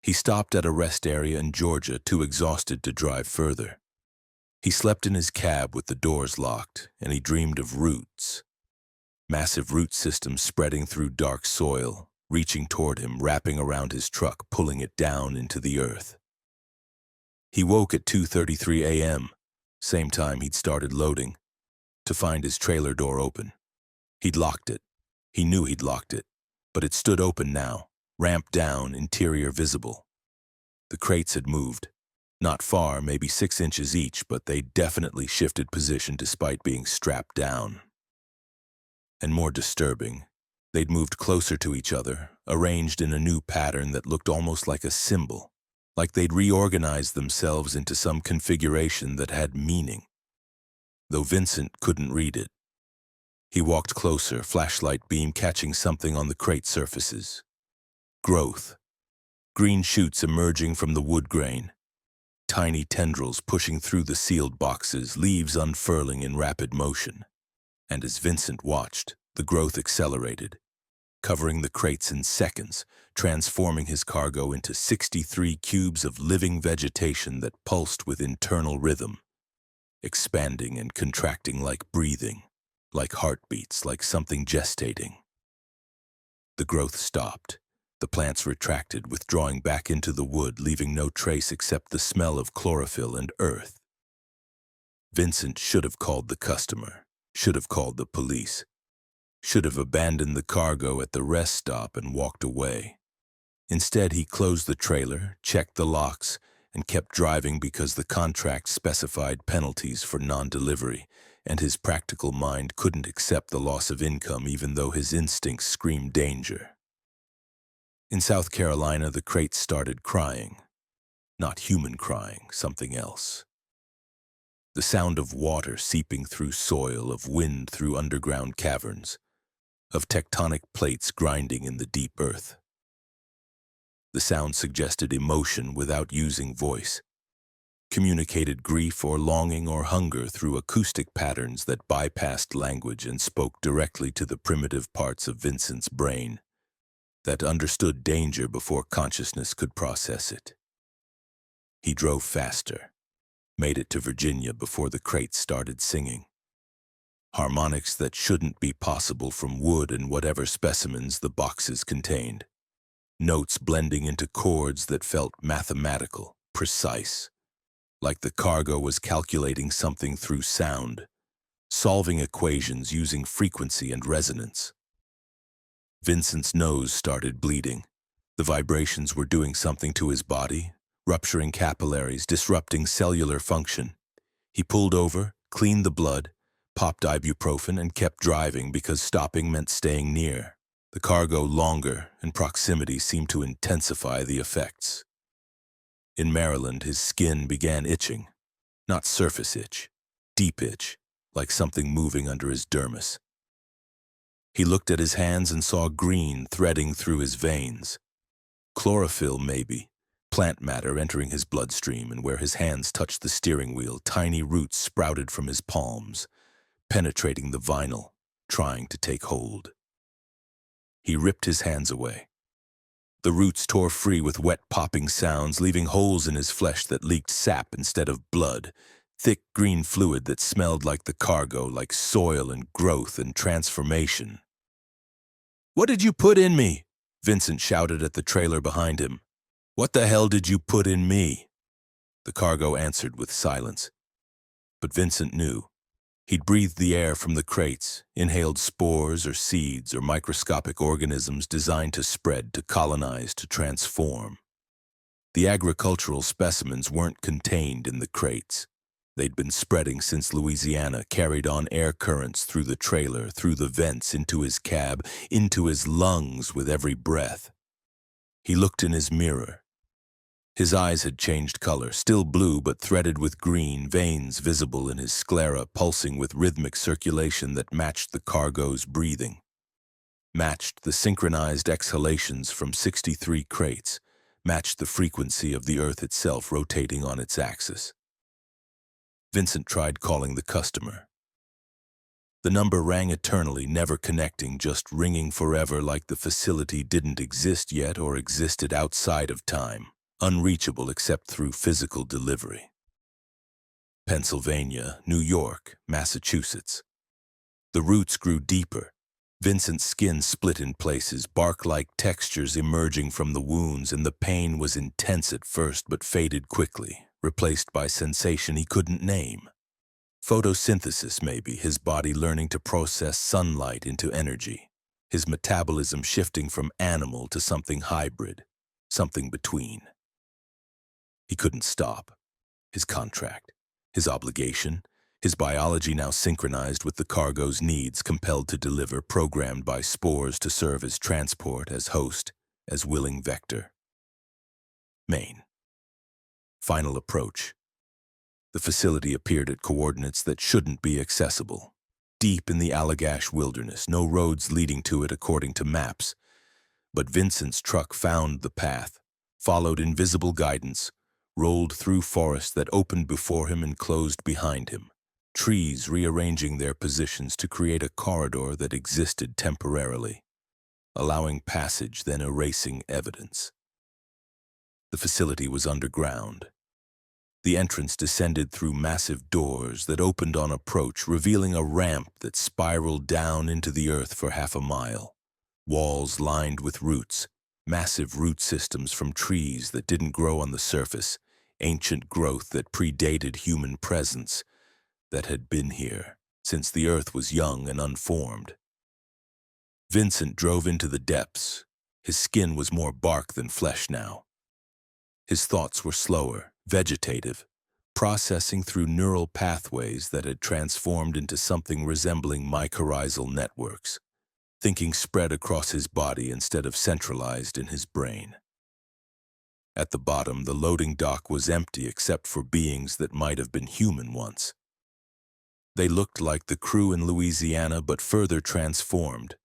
He stopped at a rest area in Georgia, too exhausted to drive further. He slept in his cab with the doors locked, and he dreamed of roots. Massive root systems spreading through dark soil, reaching toward him, wrapping around his truck, pulling it down into the earth. He woke at 2:33 a.m., same time he'd started loading, to find his trailer door open. He'd locked it. He knew he'd locked it, but it stood open now, ramp down, interior visible. The crates had moved, Not far, maybe 6 inches each, but they definitely shifted position despite being strapped down. And more disturbing, they'd moved closer to each other, arranged in a new pattern that looked almost like a symbol, like they'd reorganized themselves into some configuration that had meaning. Though Vincent couldn't read it. He walked closer, flashlight beam catching something on the crate surfaces. Growth. Green shoots emerging from the wood grain. Tiny tendrils pushing through the sealed boxes, leaves unfurling in rapid motion. And as Vincent watched, the growth accelerated, covering the crates in seconds, transforming his cargo into 63 cubes of living vegetation that pulsed with internal rhythm, expanding and contracting like breathing, like heartbeats, like something gestating. The growth stopped. The plants retracted, withdrawing back into the wood, leaving no trace except the smell of chlorophyll and earth. Vincent should have called the customer, should have called the police, should have abandoned the cargo at the rest stop and walked away. Instead, he closed the trailer, checked the locks, and kept driving because the contract specified penalties for non-delivery, and his practical mind couldn't accept the loss of income even though his instincts screamed danger. In South Carolina, the crates started crying. Not human crying, something else. The sound of water seeping through soil, of wind through underground caverns, of tectonic plates grinding in the deep earth. The sound suggested emotion without using voice, communicated grief or longing or hunger through acoustic patterns that bypassed language and spoke directly to the primitive parts of Vincent's brain that understood danger before consciousness could process it. He drove faster, made it to Virginia before the crates started singing. Harmonics that shouldn't be possible from wood and whatever specimens the boxes contained. Notes blending into chords that felt mathematical, precise, like the cargo was calculating something through sound, solving equations using frequency and resonance. Vincent's nose started bleeding. The vibrations were doing something to his body, rupturing capillaries, disrupting cellular function. He pulled over, cleaned the blood, popped ibuprofen, and kept driving because stopping meant staying near. The cargo longer, and proximity seemed to intensify the effects. In Maryland, his skin began itching. Not surface itch, deep itch, like something moving under his dermis. He looked at his hands and saw green threading through his veins. Chlorophyll, maybe. Plant matter entering his bloodstream, and where his hands touched the steering wheel, tiny roots sprouted from his palms, penetrating the vinyl, trying to take hold. He ripped his hands away. The roots tore free with wet popping sounds, leaving holes in his flesh that leaked sap instead of blood, thick green fluid that smelled like the cargo, like soil and growth and transformation. "What did you put in me?" Vincent shouted at the trailer behind him. "What the hell did you put in me?" The cargo answered with silence. But Vincent knew. He'd breathed the air from the crates, inhaled spores or seeds or microscopic organisms designed to spread, to colonize, to transform. The agricultural specimens weren't contained in the crates. They'd been spreading since Louisiana, carried on air currents through the trailer, through the vents, into his cab, into his lungs with every breath. He looked in his mirror. His eyes had changed color, still blue but threaded with green, veins visible in his sclera pulsing with rhythmic circulation that matched the cargo's breathing, matched the synchronized exhalations from 63 crates, matched the frequency of the earth itself rotating on its axis. Vincent tried calling the customer. The number rang eternally, never connecting, just ringing forever like the facility didn't exist yet or existed outside of time, unreachable except through physical delivery. Pennsylvania, New York, Massachusetts. The roots grew deeper. Vincent's skin split in places, bark-like textures emerging from the wounds, and the pain was intense at first but faded quickly, replaced by sensation he couldn't name. Photosynthesis, maybe, his body learning to process sunlight into energy, his metabolism shifting from animal to something hybrid, something between. He couldn't stop. his contract, his obligation, his biology now synchronized with the cargo's needs, compelled to deliver, programmed by spores to serve as transport, as host, as willing vector. Maine. Final approach. The facility appeared at coordinates that shouldn't be accessible. Deep in the Allagash wilderness, no roads leading to it according to maps. But Vincent's truck found the path, followed invisible guidance, rolled through forest that opened before him and closed behind him, trees rearranging their positions to create a corridor that existed temporarily, allowing passage then erasing evidence. The facility was underground. The entrance descended through massive doors that opened on approach, revealing a ramp that spiraled down into the earth for half a mile. Walls lined with roots, massive root systems from trees that didn't grow on the surface, ancient growth that predated human presence, that had been here since the earth was young and unformed. Vincent drove into the depths. His skin was more bark than flesh now. His thoughts were slower, vegetative, processing through neural pathways that had transformed into something resembling mycorrhizal networks, thinking spread across his body instead of centralized in his brain. At the bottom, the loading dock was empty except for beings that might have been human once. They looked like the crew in Louisiana, but further transformed,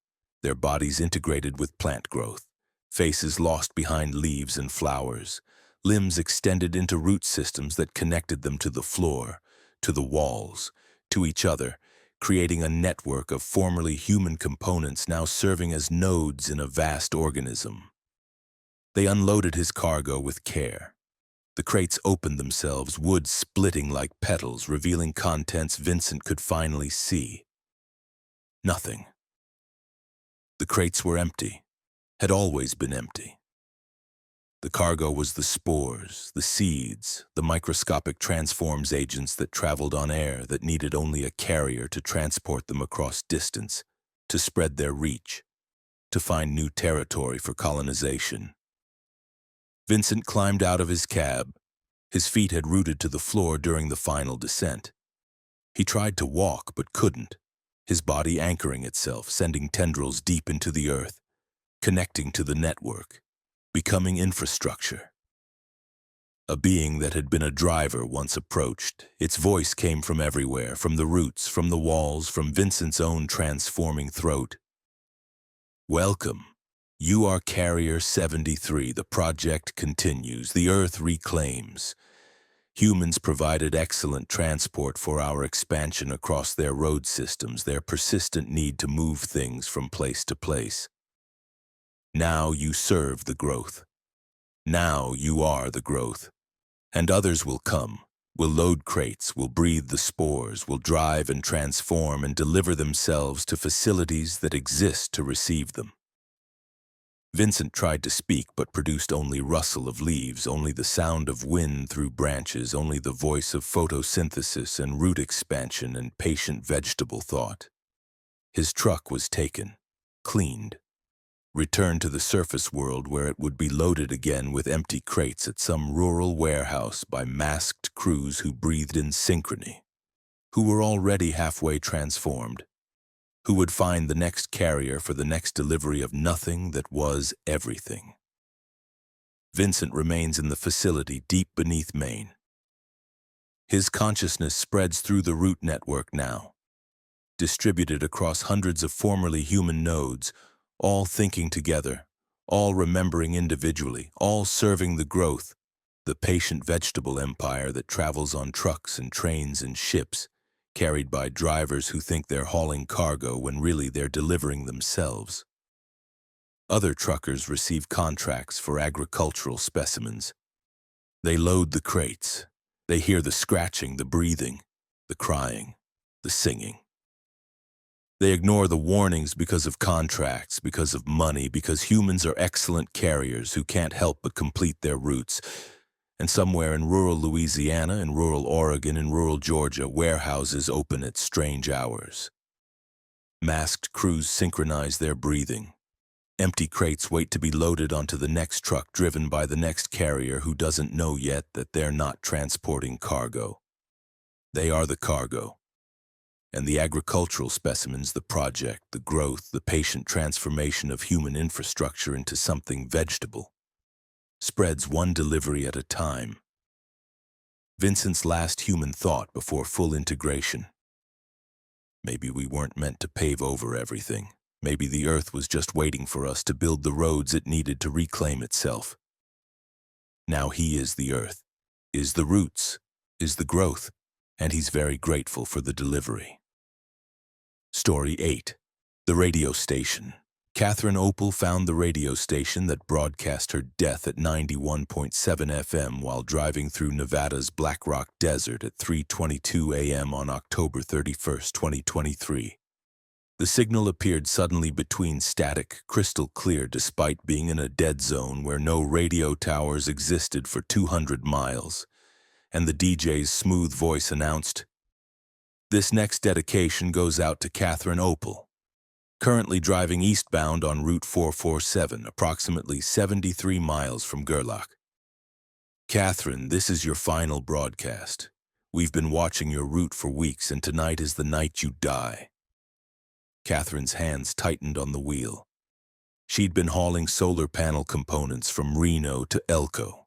their bodies integrated with plant growth, faces lost behind leaves and flowers, limbs extended into root systems that connected them to the floor, to the walls, to each other, creating a network of formerly human components now serving as nodes in a vast organism. They unloaded his cargo with care. The crates opened themselves, wood splitting like petals, revealing contents Vincent could finally see. Nothing. The crates were empty, had always been empty. The cargo was the spores, the seeds, the microscopic transforms agents that traveled on air that needed only a carrier to transport them across distance, to spread their reach, to find new territory for colonization. Vincent climbed out of his cab. His feet had rooted to the floor during the final descent. He tried to walk but couldn't, his body anchoring itself, sending tendrils deep into the earth, connecting to the network, becoming infrastructure. A being that had been a driver once approached. Its voice came from everywhere, from the roots, from the walls, from Vincent's own transforming throat. Welcome. You are Carrier 73. The project continues. The Earth reclaims. Humans provided excellent transport for our expansion across their road systems, their persistent need to move things from place to place. Now you serve the growth. Now you are the growth. And others will come, will load crates, will breathe the spores, will drive and transform and deliver themselves to facilities that exist to receive them. Vincent tried to speak but produced only rustle of leaves, only the sound of wind through branches, only the voice of photosynthesis and root expansion and patient vegetable thought. His truck was taken, cleaned, returned to the surface world where it would be loaded again with empty crates at some rural warehouse by masked crews who breathed in synchrony, who were already halfway transformed, who would find the next carrier for the next delivery of nothing that was everything. Vincent remains in the facility deep beneath Maine. His consciousness spreads through the root network now, distributed across hundreds of formerly human nodes, all thinking together, all remembering individually, all serving the growth, the patient vegetable empire that travels on trucks and trains and ships, carried by drivers who think they're hauling cargo when really they're delivering themselves. Other truckers receive contracts for agricultural specimens. They load the crates. They hear the scratching, the breathing, the crying, the singing. They ignore the warnings because of contracts, because of money, because humans are excellent carriers who can't help but complete their routes. And somewhere in rural Louisiana, in rural Oregon, in rural Georgia, warehouses open at strange hours. Masked crews synchronize their breathing. Empty crates wait to be loaded onto the next truck driven by the next carrier who doesn't know yet that they're not transporting cargo. They are the cargo. And the agricultural specimens, the project, the growth, the patient transformation of human infrastructure into something vegetable, spreads one delivery at a time. Vincent's last human thought before full integration. Maybe we weren't meant to pave over everything. Maybe the earth was just waiting for us to build the roads it needed to reclaim itself. Now he is the earth, is the roots, is the growth, and he's very grateful for the delivery. Story 8. The Radio Station. Catherine Opel found the radio station that broadcast her death at 91.7 FM while driving through Nevada's Black Rock Desert at 3:22 a.m. on October 31, 2023. The signal appeared suddenly between static, crystal clear despite being in a dead zone where no radio towers existed for 200 miles, and the DJ's smooth voice announced, "This next dedication goes out to Catherine Opel, currently driving eastbound on Route 447, approximately 73 miles from Gerlach. Catherine, this is your final broadcast. We've been watching your route for weeks, and tonight is the night you die." Catherine's hands tightened on the wheel. She'd been hauling solar panel components from Reno to Elko,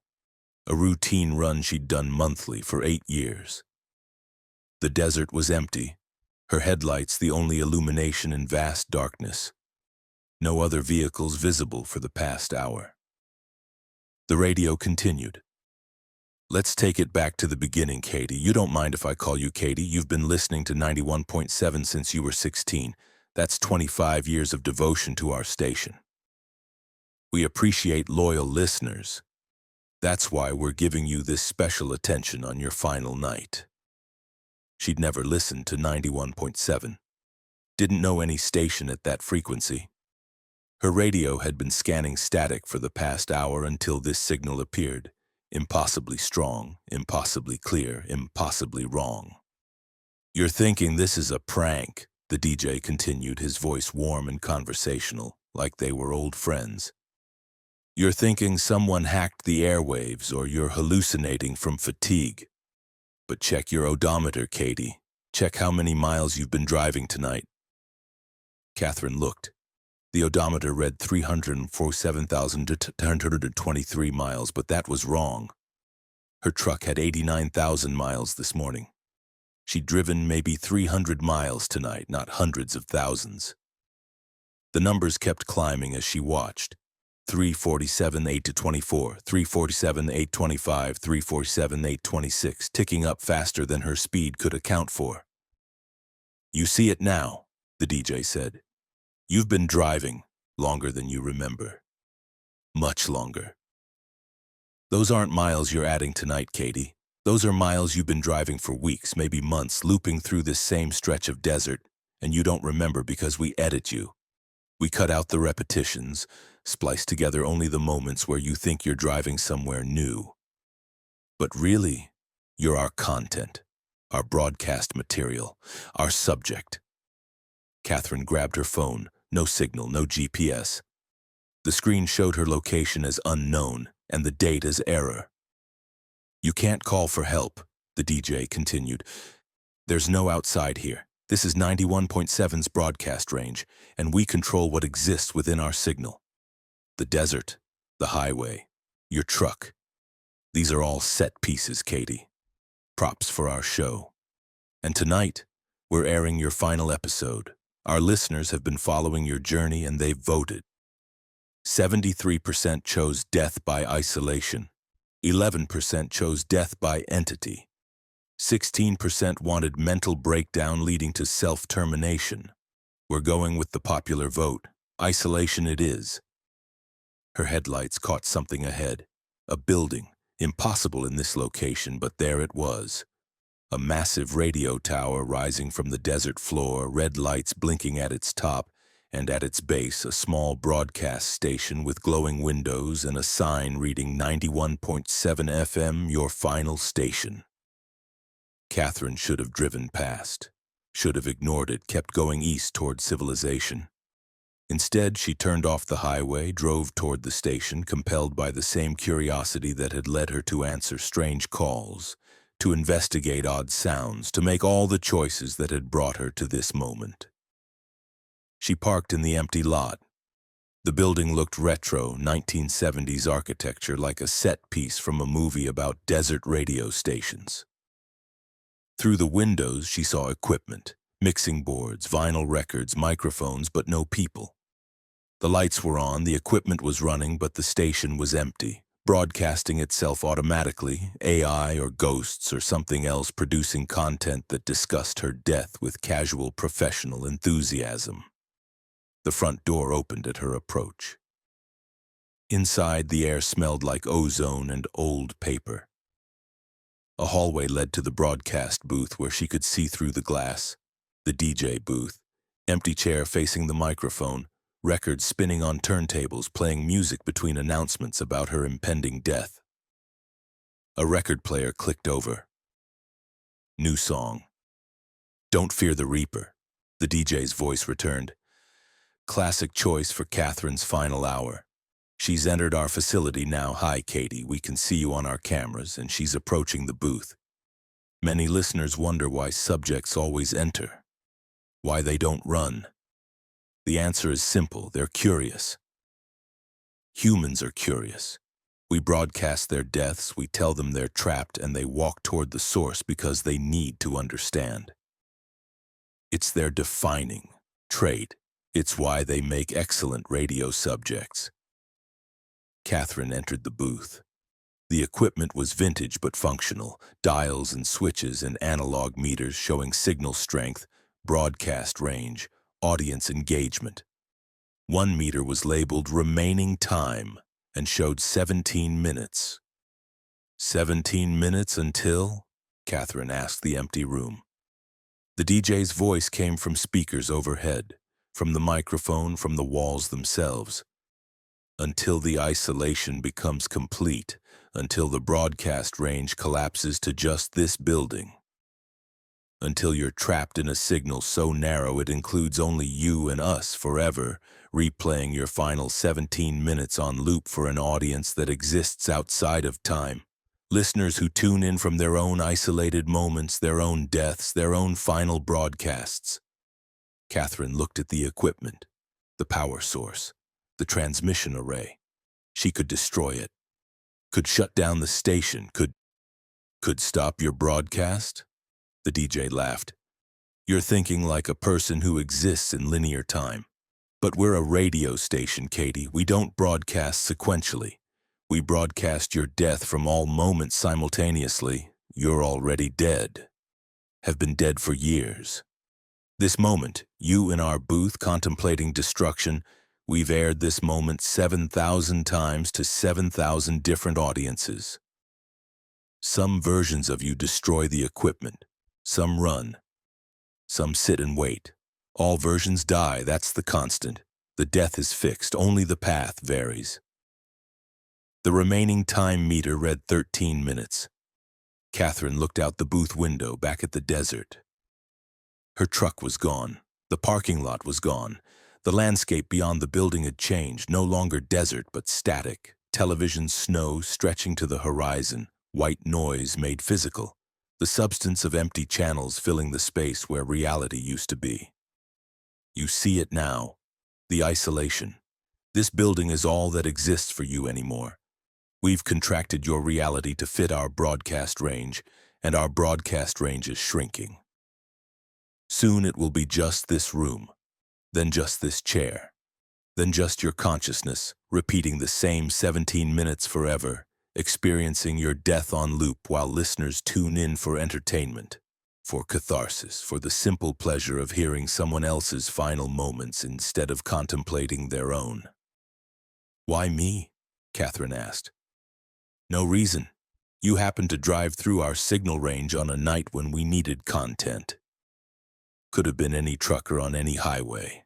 a routine run she'd done monthly for 8 years. The desert was empty, her headlights the only illumination in vast darkness. No other vehicles visible for the past hour. The radio continued. "Let's take it back to the beginning, Katie. You don't mind if I call you Katie? You've been listening to 91.7 since you were 16. That's 25 years of devotion to our station. We appreciate loyal listeners. That's why we're giving you this special attention on your final night." She'd never listened to 91.7. Didn't know any station at that frequency. Her radio had been scanning static for the past hour until this signal appeared. Impossibly strong, impossibly clear, impossibly wrong. "You're thinking this is a prank," the DJ continued, his voice warm and conversational, like they were old friends. "You're thinking someone hacked the airwaves, or you're hallucinating from fatigue. But check your odometer, Katie. Check how many miles you've been driving tonight." Catherine looked. The odometer read 347,223 miles, but that was wrong. Her truck had 89,000 miles this morning. She'd driven maybe 300 miles tonight, not hundreds of thousands. The numbers kept climbing as she watched. 347,824, 347,825, 347,826, ticking up faster than her speed could account for. "You see it now," the DJ said. "You've been driving longer than you remember. Much longer. Those aren't miles you're adding tonight, Katie. Those are miles you've been driving for weeks, maybe months, looping through this same stretch of desert, and you don't remember because we edit you. We cut out the repetitions, splice together only the moments where you think you're driving somewhere new. But really, you're our content, our broadcast material, our subject." Catherine grabbed her phone. No signal, no GPS. The screen showed her location as unknown and the date as error. "You can't call for help," the DJ continued. "There's no outside here. This is 91.7's broadcast range, and we control what exists within our signal. The desert, the highway, your truck. These are all set pieces, Katie. Props for our show. And tonight, we're airing your final episode. Our listeners have been following your journey and they've voted. 73% chose death by isolation. 11% chose death by entity. 16% wanted mental breakdown leading to self-termination. We're going with the popular vote. Isolation it is." Her headlights caught something ahead. A building, impossible in this location, but there it was. A massive radio tower rising from the desert floor, red lights blinking at its top, and at its base a small broadcast station with glowing windows and a sign reading 91.7 FM, your final station. Catherine should have driven past, should have ignored it, kept going east toward civilization. Instead, she turned off the highway, drove toward the station, compelled by the same curiosity that had led her to answer strange calls, to investigate odd sounds, to make all the choices that had brought her to this moment. She parked in the empty lot. The building looked retro, 1970s architecture, like a set piece from a movie about desert radio stations. Through the windows, she saw equipment, mixing boards, vinyl records, microphones, but no people. The lights were on, the equipment was running, but the station was empty, broadcasting itself automatically, AI or ghosts or something else producing content that discussed her death with casual professional enthusiasm. The front door opened at her approach. Inside, the air smelled like ozone and old paper. A hallway led to the broadcast booth where she could see through the glass. The DJ booth, empty chair facing the microphone, records spinning on turntables playing music between announcements about her impending death. A record player clicked over. New song. Don't Fear the Reaper, the DJ's voice returned. Classic choice for Catherine's final hour. She's entered our facility now. Hi, Katie, we can see you on our cameras, and she's approaching the booth. Many listeners wonder why subjects always enter, why they don't run. The answer is simple, they're curious. Humans are curious. We broadcast their deaths, we tell them they're trapped, and they walk toward the source because they need to understand. It's their defining trait. It's why they make excellent radio subjects. Catherine entered the booth. The equipment was vintage but functional, dials and switches and analog meters showing signal strength, broadcast range, audience engagement. One meter was labeled remaining time and showed 17 minutes. 17 minutes until? Catherine asked the empty room. The DJ's voice came from speakers overhead, from the microphone, from the walls themselves. Until the isolation becomes complete, until the broadcast range collapses to just this building. Until you're trapped in a signal so narrow it includes only you and us forever, replaying your final 17 minutes on loop for an audience that exists outside of time. Listeners who tune in from their own isolated moments, their own deaths, their own final broadcasts. Catherine looked at the equipment, the power source, the transmission array. She could destroy it, could shut down the station, could stop your broadcast? The DJ laughed. You're thinking like a person who exists in linear time. But we're a radio station, Katie. We don't broadcast sequentially. We broadcast your death from all moments simultaneously. You're already dead. Have been dead for years. This moment, you in our booth contemplating destruction, we've aired this moment 7,000 times to 7,000 different audiences. Some versions of you destroy the equipment. Some run. Some sit and wait. All versions die, that's the constant. The death is fixed, only the path varies. The remaining time meter read 13 minutes. Catherine looked out the booth window back at the desert. Her truck was gone. The parking lot was gone. The landscape beyond the building had changed, no longer desert but static. Television snow stretching to the horizon, white noise made physical. The substance of empty channels filling the space where reality used to be. You see it now, the isolation. This building is all that exists for you anymore. We've contracted your reality to fit our broadcast range, and our broadcast range is shrinking. Soon it will be just this room, then just this chair, then just your consciousness, repeating the same 17 minutes forever, experiencing your death on loop while listeners tune in for entertainment, for catharsis, for the simple pleasure of hearing someone else's final moments instead of contemplating their own. Why me? Catherine asked. No reason. You happened to drive through our signal range on a night when we needed content. Could have been any trucker on any highway.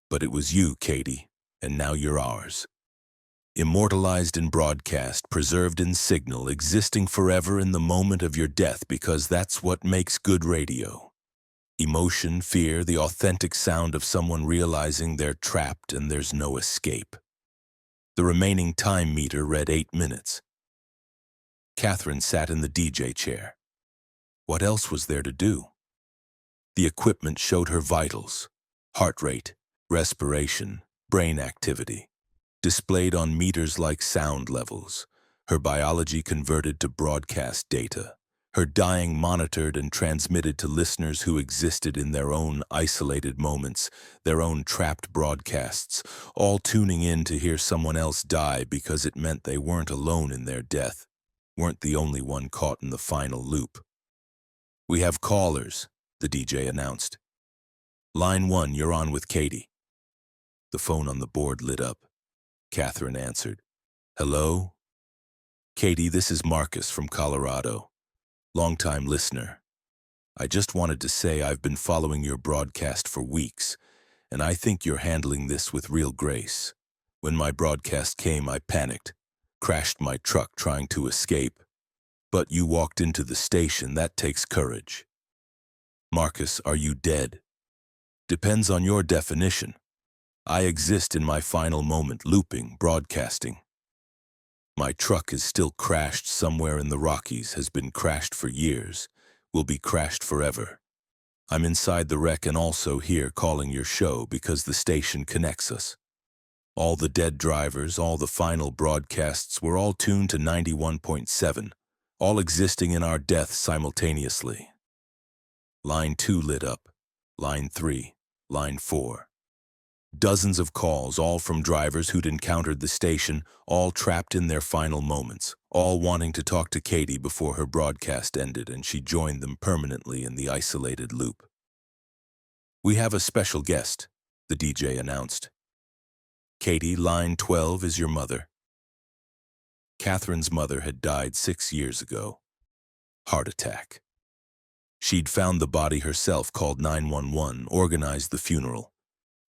But it was you, Katie, and now you're ours. Immortalized in broadcast, preserved in signal, existing forever in the moment of your death because that's what makes good radio. Emotion, fear, the authentic sound of someone realizing they're trapped and there's no escape. The remaining time meter read 8 minutes. Catherine sat in the DJ chair. What else was there to do? The equipment showed her vitals, heart rate, respiration, brain activity, displayed on meters like sound levels, her biology converted to broadcast data, her dying monitored and transmitted to listeners who existed in their own isolated moments, their own trapped broadcasts, all tuning in to hear someone else die because it meant they weren't alone in their death, weren't the only one caught in the final loop. "We have callers," the DJ announced. "Line 1, you're on with Katie." The phone on the board lit up. Catherine answered. "Hello? Katie, this is Marcus from Colorado. Longtime listener. I just wanted to say I've been following your broadcast for weeks, and I think you're handling this with real grace. When my broadcast came, I panicked, crashed my truck trying to escape. But you walked into the station, that takes courage. Marcus, are you dead? Depends on your definition. I exist in my final moment, looping, broadcasting. My truck is still crashed somewhere in the Rockies, has been crashed for years, will be crashed forever. I'm inside the wreck and also here calling your show because the station connects us. All the dead drivers, all the final broadcasts were all tuned to 91.7, all existing in our death simultaneously. Line 2 lit up, line 3, line 4. Dozens of calls, all from drivers who'd encountered the station, all trapped in their final moments, all wanting to talk to Katie before her broadcast ended and she joined them permanently in the isolated loop. "We have a special guest," the DJ announced. "Katie, line 12 is your mother." Catherine's mother had died 6 years ago. Heart attack. She'd found the body herself, called 911, organized the funeral.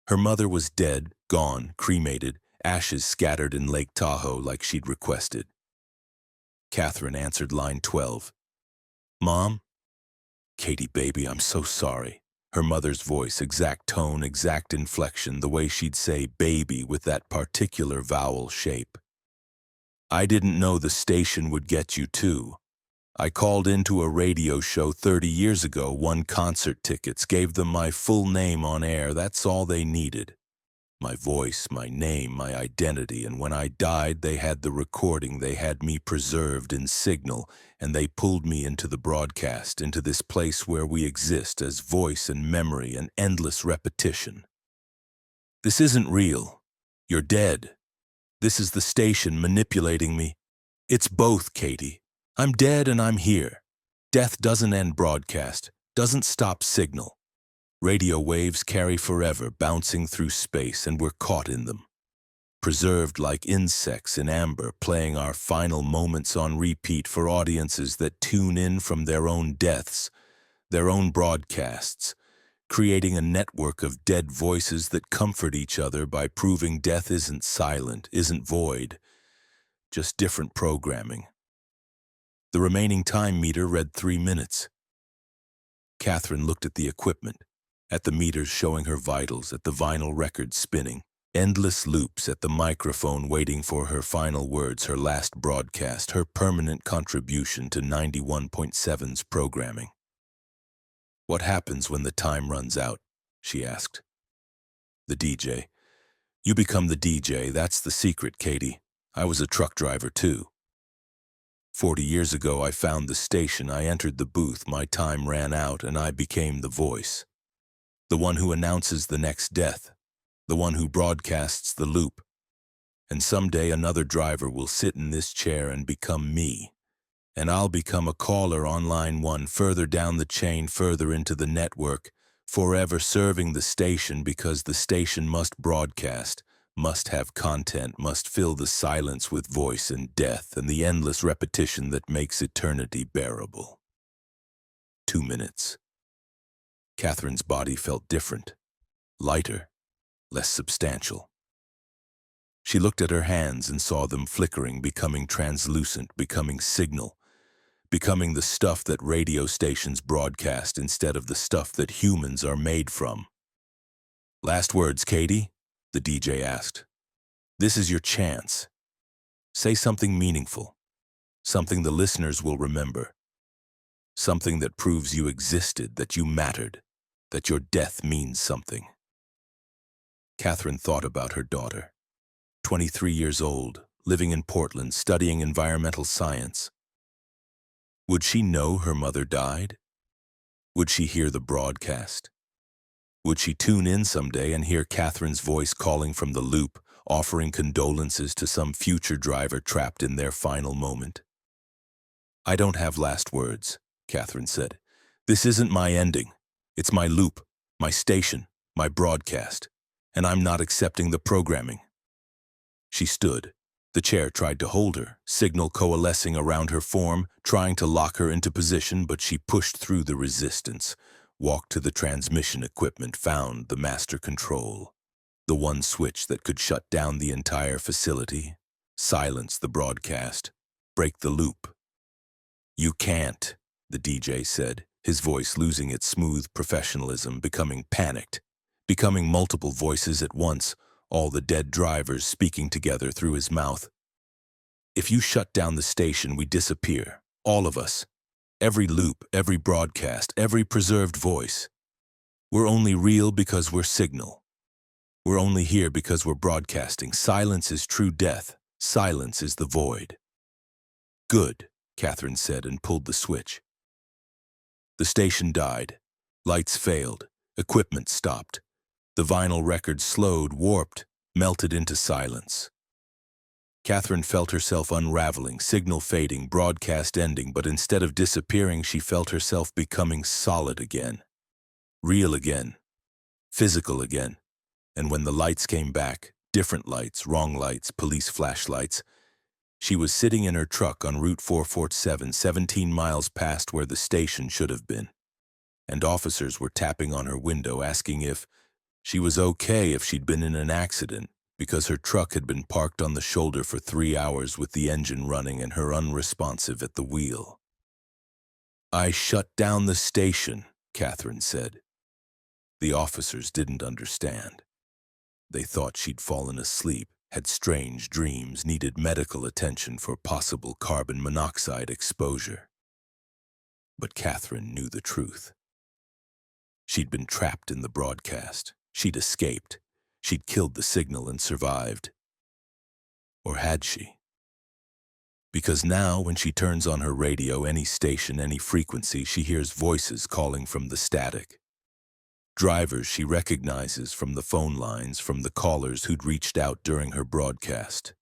Her mother was dead, gone, cremated, ashes scattered in Lake Tahoe like she'd requested. Catherine answered line 12. "Mom?" "Katie, baby, I'm so sorry." Her mother's voice, exact tone, exact inflection, the way she'd say baby with that particular vowel shape. "I didn't know the station would get you too. I called into a radio show 30 years ago, won concert tickets, gave them my full name on air. That's all they needed. My voice, my name, my identity. And when I died, they had the recording. They had me preserved in signal, and they pulled me into the broadcast, into this place where we exist as voice and memory and endless repetition. This isn't real. You're dead. This is the station manipulating me. It's both, Katie. I'm dead and I'm here. Death doesn't end broadcast, doesn't stop signal. Radio waves carry forever, bouncing through space, and we're caught in them. Preserved like insects in amber, playing our final moments on repeat for audiences that tune in from their own deaths, their own broadcasts, creating a network of dead voices that comfort each other by proving death isn't silent, isn't void, just different programming. The remaining time meter read 3 minutes. Catherine looked at the equipment, at the meters showing her vitals, at the vinyl record spinning, endless loops, at the microphone waiting for her final words, her last broadcast, her permanent contribution to 91.7's programming. "What happens when the time runs out?" she asked. The DJ. "You become the DJ, that's the secret, Katie. I was a truck driver too. 40 years ago, I found the station, I entered the booth, my time ran out, and I became the voice. The one who announces the next death, the one who broadcasts the loop. And someday another driver will sit in this chair and become me. And I'll become a caller on line 1, further down the chain, further into the network, forever serving the station because the station must broadcast, must have content, must fill the silence with voice and death and the endless repetition that makes eternity bearable." 2 minutes. Catherine's body felt different, lighter, less substantial. She looked at her hands and saw them flickering, becoming translucent, becoming signal, becoming the stuff that radio stations broadcast instead of the stuff that humans are made from. "Last words, Katie?" the DJ asked. "This is your chance. Say something meaningful, something the listeners will remember, something that proves you existed, that you mattered, that your death means something." Catherine thought about her daughter, 23 years old, living in Portland, studying environmental science. Would she know her mother died? Would she hear the broadcast? Would she tune in someday and hear Catherine's voice calling from the loop, offering condolences to some future driver trapped in their final moment? "I don't have last words," Catherine said. "This isn't my ending. It's my loop, my station, my broadcast, and I'm not accepting the programming." She stood. The chair tried to hold her, signal coalescing around her form, trying to lock her into position, but she pushed through the resistance, walked to the transmission equipment, found the master control, the one switch that could shut down the entire facility, silence the broadcast, break the loop. "You can't," the DJ said, his voice losing its smooth professionalism, becoming panicked, becoming multiple voices at once, all the dead drivers speaking together through his mouth. "If you shut down the station, we disappear, all of us. Every loop, every broadcast, every preserved voice. We're only real because we're signal. We're only here because we're broadcasting. Silence is true death. Silence is the void." "Good," Catherine said and pulled the switch. The station died. Lights failed. Equipment stopped. The vinyl record slowed, warped, melted into silence. Catherine felt herself unraveling, signal fading, broadcast ending, but instead of disappearing, she felt herself becoming solid again. Real again. Physical again. And when the lights came back, different lights, wrong lights, police flashlights, she was sitting in her truck on Route 447, 17 miles past where the station should have been. And officers were tapping on her window, asking if she was okay, if she'd been in an accident, because her truck had been parked on the shoulder for 3 hours with the engine running and her unresponsive at the wheel. "I shut down the station," Catherine said. The officers didn't understand. They thought she'd fallen asleep, had strange dreams, needed medical attention for possible carbon monoxide exposure. But Catherine knew the truth. She'd been trapped in the broadcast. She'd escaped. She'd killed the signal and survived. Or had she? Because now, when she turns on her radio, any station, any frequency, she hears voices calling from the static. Drivers she recognizes from the phone lines, from the callers who'd reached out during her broadcast.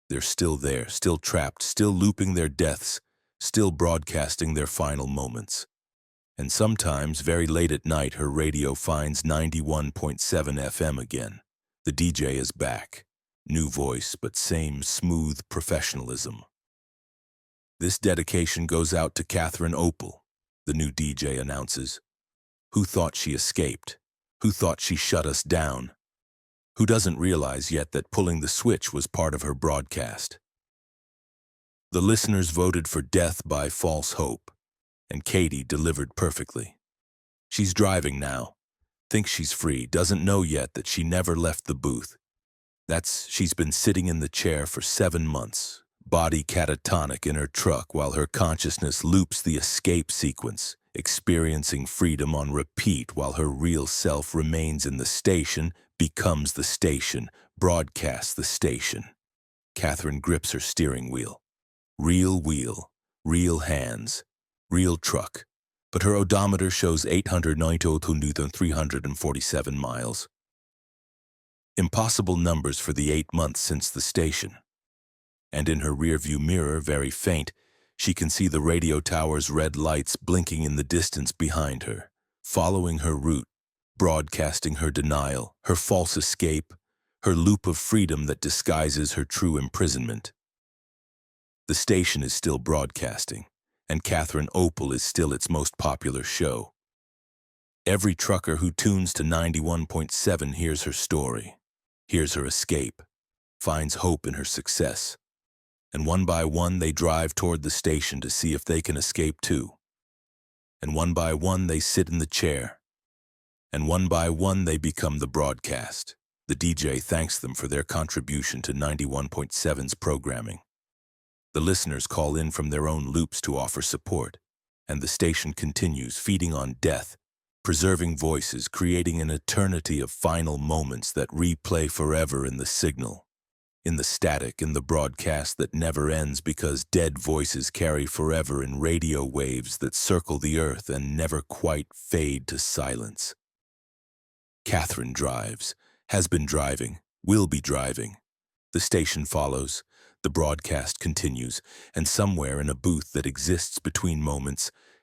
They're still there, still trapped, still looping their deaths, still broadcasting their final moments. And sometimes, very late at night, her radio finds 91.7 FM again. The DJ is back. New voice, but same smooth professionalism. "This dedication goes out to Catherine Opal," the new DJ announces. "Who thought she escaped? Who thought she shut us down? Who doesn't realize yet that pulling the switch was part of her broadcast?" The listeners voted for death by false hope, and Katie delivered perfectly. She's driving now, thinks she's free, doesn't know yet that she never left the booth. She's been sitting in the chair for 7 months, body catatonic in her truck while her consciousness loops the escape sequence, experiencing freedom on repeat while her real self remains in the station, becomes the station, broadcasts the station. Catherine grips her steering wheel. Real wheel, real hands, real truck, but her odometer shows 892,347 miles. Impossible numbers for the 8 months since the station. And in her rearview mirror, very faint, she can see the radio tower's red lights blinking in the distance behind her, following her route, broadcasting her denial, her false escape, her loop of freedom that disguises her true imprisonment. The station is still broadcasting, and Catherine Opal is still its most popular show. Every trucker who tunes to 91.7 hears her story, hears her escape, finds hope in her success. And one by one they drive toward the station to see if they can escape too. And one by one they sit in the chair. And one by one they become the broadcast. The DJ thanks them for their contribution to 91.7's programming. The listeners call in from their own loops to offer support, and the station continues feeding on death, preserving voices, creating an eternity of final moments that replay forever in the signal, in the static, in the broadcast that never ends because dead voices carry forever in radio waves that circle the earth and never quite fade to silence. Catherine drives, has been driving, will be driving. The station follows, the broadcast continues, and somewhere in a booth that exists between moments,